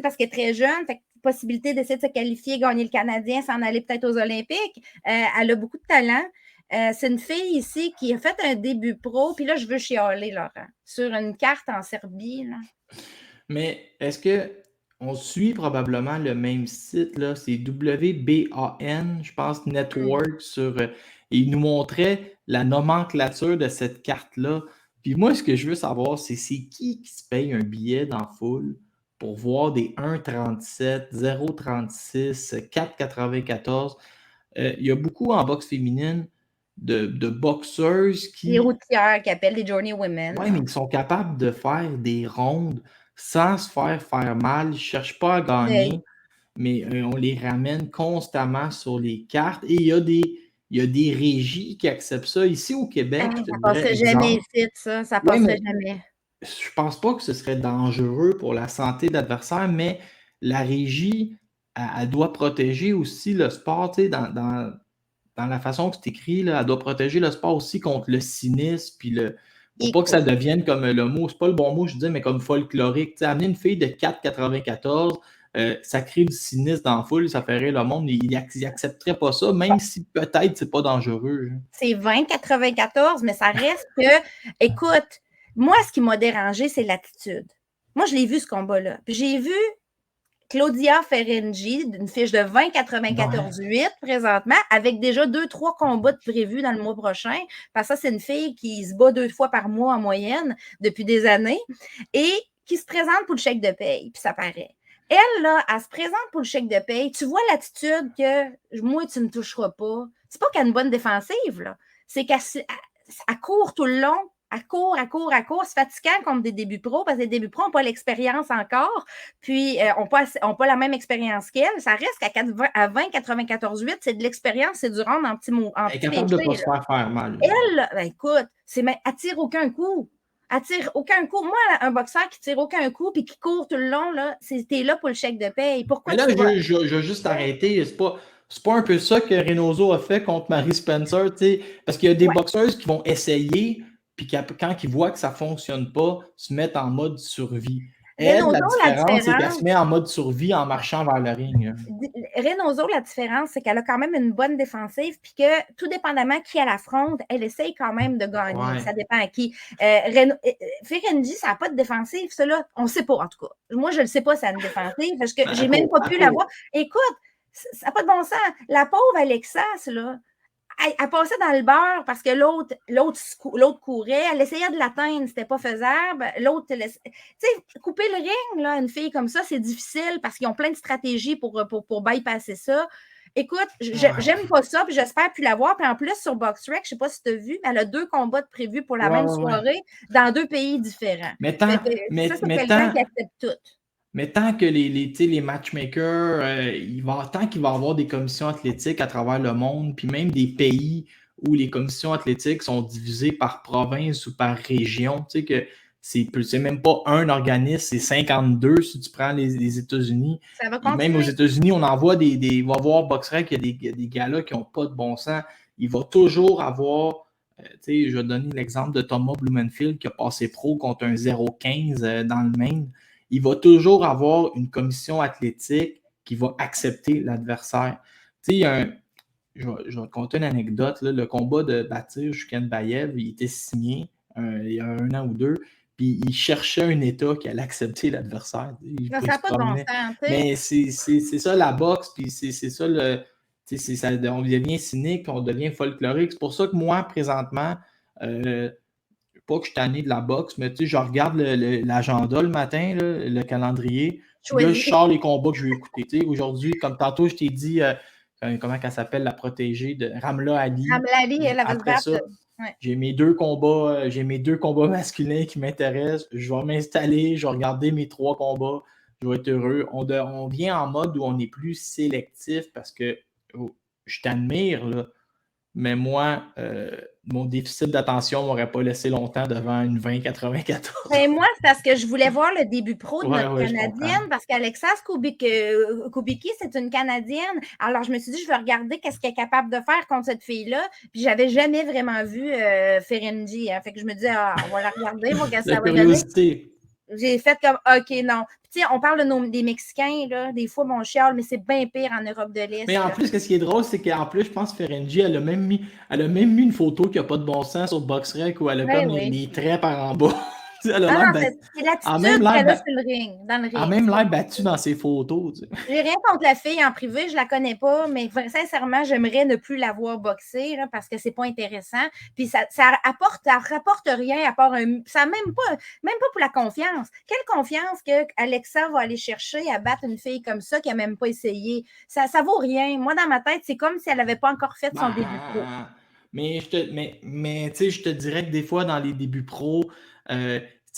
parce qu'elle est très jeune, fait possibilité d'essayer de se qualifier, gagner le Canadien, s'en aller peut-être aux Olympiques. Elle a beaucoup de talent. C'est une fille ici qui a fait un début pro, puis là, je veux chialer, Laurent, sur une carte en Serbie. Là.
Mais est-ce qu'on suit probablement le même site, là? C'est WBAN, je pense, Network, et il nous montrait la nomenclature de cette carte-là. Puis moi, ce que je veux savoir, c'est qui se paye un billet dans la foule pour voir des 1,37, 0,36, 4,94. Il y a beaucoup en boxe féminine de boxeuses qui...
Les routières qui appellent des Journey Women.
Oui, mais ils sont capables de faire des rondes sans se faire mal. Ils ne cherchent pas à gagner, mais on les ramène constamment sur les cartes. Et il y a des régies qui acceptent ça. Ici au Québec,
ça ne passerait jamais ici, ça. Ça ne passerait jamais.
Je ne pense pas que ce serait dangereux pour la santé de l'adversaire, mais la régie, elle doit protéger aussi le sport, tu sais, dans la façon que c'est écrit, là, elle doit protéger le sport aussi contre le cynisme, puis pour pas que ça devienne comme le mot, c'est pas le bon mot, je dis, mais comme folklorique. Tu sais, amener une fille de 4,94, ça crée du cynisme dans la foule, ça ferait le monde, il n'accepterait pas ça, même si peut-être c'est pas dangereux.
C'est 20,94, mais ça reste que, écoute, moi, ce qui m'a dérangé, c'est l'attitude. Moi, je l'ai vu, ce combat-là. Puis j'ai vu Claudia Ferengi, une fiche de 20,94,8 présentement, avec déjà 2-3 combats prévus dans le mois prochain. Parce que ça, c'est une fille qui se bat 2 fois par mois en moyenne depuis des années et qui se présente pour le chèque de paye, puis ça paraît. Elle, là, elle se présente pour le chèque de paye. Tu vois l'attitude que moi, tu ne me toucheras pas. C'est pas qu'elle a une bonne défensive, là. C'est qu'elle court tout le long. Elle court. C'est fatigant contre des débuts pro parce que les débuts pro n'ont pas l'expérience encore, puis n'ont pas la même expérience qu'elle. Ça reste qu'à 20,94,8, c'est de l'expérience, c'est du round en petits mots.
Elle est capable de ne pas se faire mal.
Elle, ben, écoute, elle tire aucun coup. Elle tire aucun coup. Moi, un boxeur qui tire aucun coup puis qui court tout le long, là, t'es là pour le chèque de paye. Pourquoi?
Mais là, je vais juste arrêter. C'est pas un peu ça que Reynoso a fait contre Marie Spencer, tu sais, parce qu'il y a des boxeuses qui vont essayer, puis quand ils voient que ça ne fonctionne pas, se mettent en mode survie. Elle, la différence, c'est qu'elle se met en mode survie en marchant vers le ring.
Reynoso, la différence, c'est qu'elle a quand même une bonne défensive, puis que tout dépendamment qui elle affronte, elle essaye quand même de gagner. Ouais. Ça dépend à qui. Ferengi, ça n'a pas de défensive, ça là, on ne sait pas en tout cas. Moi, je ne le sais pas, ça a une défensive, parce que j'ai même pas pu la voir. Écoute, ça n'a pas de bon sens. La pauvre Alexas, là, elle passait dans le beurre parce que l'autre courait. Elle essayait de l'atteindre, c'était pas faisable. L'autre, tu sais, couper le ring, là, une fille comme ça, c'est difficile parce qu'ils ont plein de stratégies pour bypasser ça. Écoute, j'aime pas ça, puis j'espère plus la voir. Puis en plus, sur BoxRec, je sais pas si tu as vu, mais elle a 2 combats de prévus pour la même soirée dans 2 pays différents.
Mais
ça, c'est quelqu'un qui accepte tout.
Mais tant que les matchmakers, tant qu'il va y avoir des commissions athlétiques à travers le monde, puis même des pays où les commissions athlétiques sont divisées par province ou par région, tu sais que c'est même pas un organisme, c'est 52 si tu prends les États-Unis.
Ça va continuer.
Même aux États-Unis, on envoie il va y avoir BoxRec, il y a des gars-là qui n'ont pas de bon sens. Il va toujours avoir, je vais donner l'exemple de Thomas Blumenfield qui a passé pro contre un 0,15 dans le Maine. Il va toujours avoir une commission athlétique qui va accepter l'adversaire. Tu sais, je vais te conter une anecdote. Là, le combat de Batyr Shukenbayev, il était signé il y a 1 an ou 2, puis il cherchait un État qui allait accepter l'adversaire.
Ça n'a pas de bon sens.
Mais c'est ça la boxe, puis c'est ça on devient cynique, on devient folklorique. C'est pour ça que moi, présentement, pas que je suis tanné de la boxe, mais je regarde l'agenda le matin, là, le calendrier. Là, je sors les combats que je vais écouter. Aujourd'hui, comme tantôt, je t'ai dit, comment elle s'appelle, la protégée de Ramla Ali.
Ramla Ali, elle avait
Après ça, j'ai mes 2 combats, masculins qui m'intéressent. Je vais m'installer, je vais regarder mes 3 combats. Je vais être heureux. On vient en mode où on est plus sélectif parce que je t'admire, là. Mais moi, mon déficit d'attention ne m'aurait pas laissé longtemps devant une 20-94.
Ben moi, c'est parce que je voulais voir le début pro de notre Canadienne, parce qu'Alexa Kubicki, c'est une Canadienne. Alors, je me suis dit, je vais regarder qu'est-ce qu'elle est capable de faire contre cette fille-là. Puis, je n'avais jamais vraiment vu Ferengi. Hein. Fait que je me dis, on va la regarder, on va regarder ça va donner. J'ai fait comme, OK, non. Puis, on parle des Mexicains, là, des fois, mon chial, mais c'est bien pire en Europe de l'Est.
Mais en plus, ce qui est drôle, c'est qu'en plus, je pense que Ferengi, elle a même mis une photo qui n'a pas de bon sens sur BoxRec où elle a comme les traits par en bas.
C'est l'attitude qu'elle a sur le ring, dans le ring.
Elle a même l'air battue dans ses photos.
J'ai rien contre la fille en privé, je la connais pas, mais sincèrement, j'aimerais ne plus la voir boxer là, parce que c'est pas intéressant. Puis ça rapporte rien à part ça même pas pour la confiance. Quelle confiance que Alexa va aller chercher à battre une fille comme ça qui a même pas essayé? Ça vaut rien. Moi, dans ma tête, c'est comme si elle n'avait pas encore fait son début pro.
Mais je te dirais que des fois, dans les débuts pro,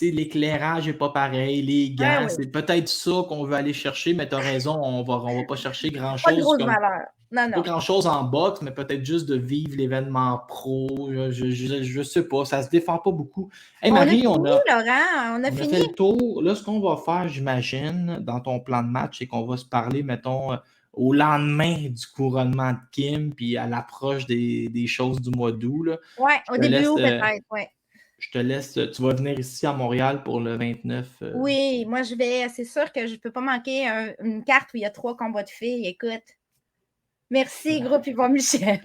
l'éclairage n'est pas pareil, les gants, c'est peut-être ça qu'on veut aller chercher, mais tu as raison, on va pas chercher grand-chose.
Pas de grosse valeur. Non.
Pas grand-chose en boxe, mais peut-être juste de vivre l'événement pro. Je sais pas, ça se défend pas beaucoup. Hey, Marie, on a
fini.
fait le tour. Là, ce qu'on va faire, j'imagine, dans ton plan de match, c'est qu'on va se parler, mettons, au lendemain du couronnement de Kim, puis à l'approche des choses du mois d'août.
Oui, au début août peut-être, oui.
Je te laisse, tu vas venir ici à Montréal pour le 29.
Oui, moi je vais, c'est sûr que je ne peux pas manquer une carte où il y a 3 combats de filles, écoute. Merci, groupe Yvon Michel.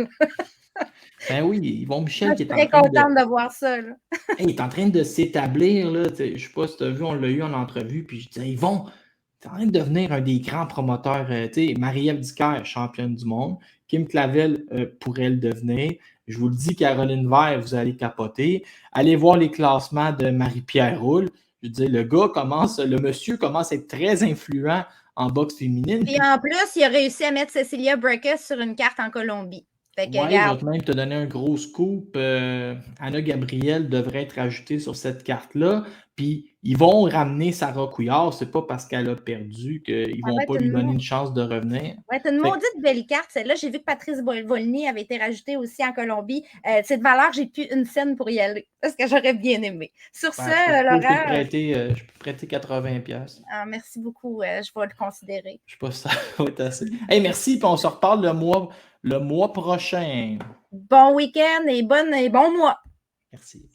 Ben oui, Yvon Michel qui est
très contente de voir ça. Là.
Il est en train de s'établir. Je ne sais pas si tu as vu, on l'a eu en entrevue, puis je disais, Yvon, tu es en train de devenir un des grands promoteurs. Marie-Ève Dicker, championne du monde. Kim Clavel pourrait le devenir. Je vous le dis, Caroline Vert, vous allez capoter. Allez voir les classements de Marie-Pierre Roule. Je veux dire, le monsieur commence à être très influent en boxe féminine.
Et en plus, il a réussi à mettre Cecilia Braekhus sur une carte en Colombie.
Oui, je vais même te donner un gros scoop. Anna Gabriel devrait être ajoutée sur cette carte-là. Puis, ils vont ramener Sarah Couillard. C'est pas parce qu'elle a perdu qu'ils vont pas lui donner une chance de revenir.
Oui, c'est une maudite belle carte, celle-là. J'ai vu que Patrice Volny avait été rajoutée aussi en Colombie. C'est de valeur, j'ai plus une scène pour y aller. Parce que j'aurais bien aimé. Sur ce, Laurent...
Je peux prêter 80$.
Ah, merci beaucoup. Je vais le considérer.
Je sais pas si ça va être assez. Hey, merci, puis on se reparle le mois prochain.
Bon week-end et bon mois.
Merci.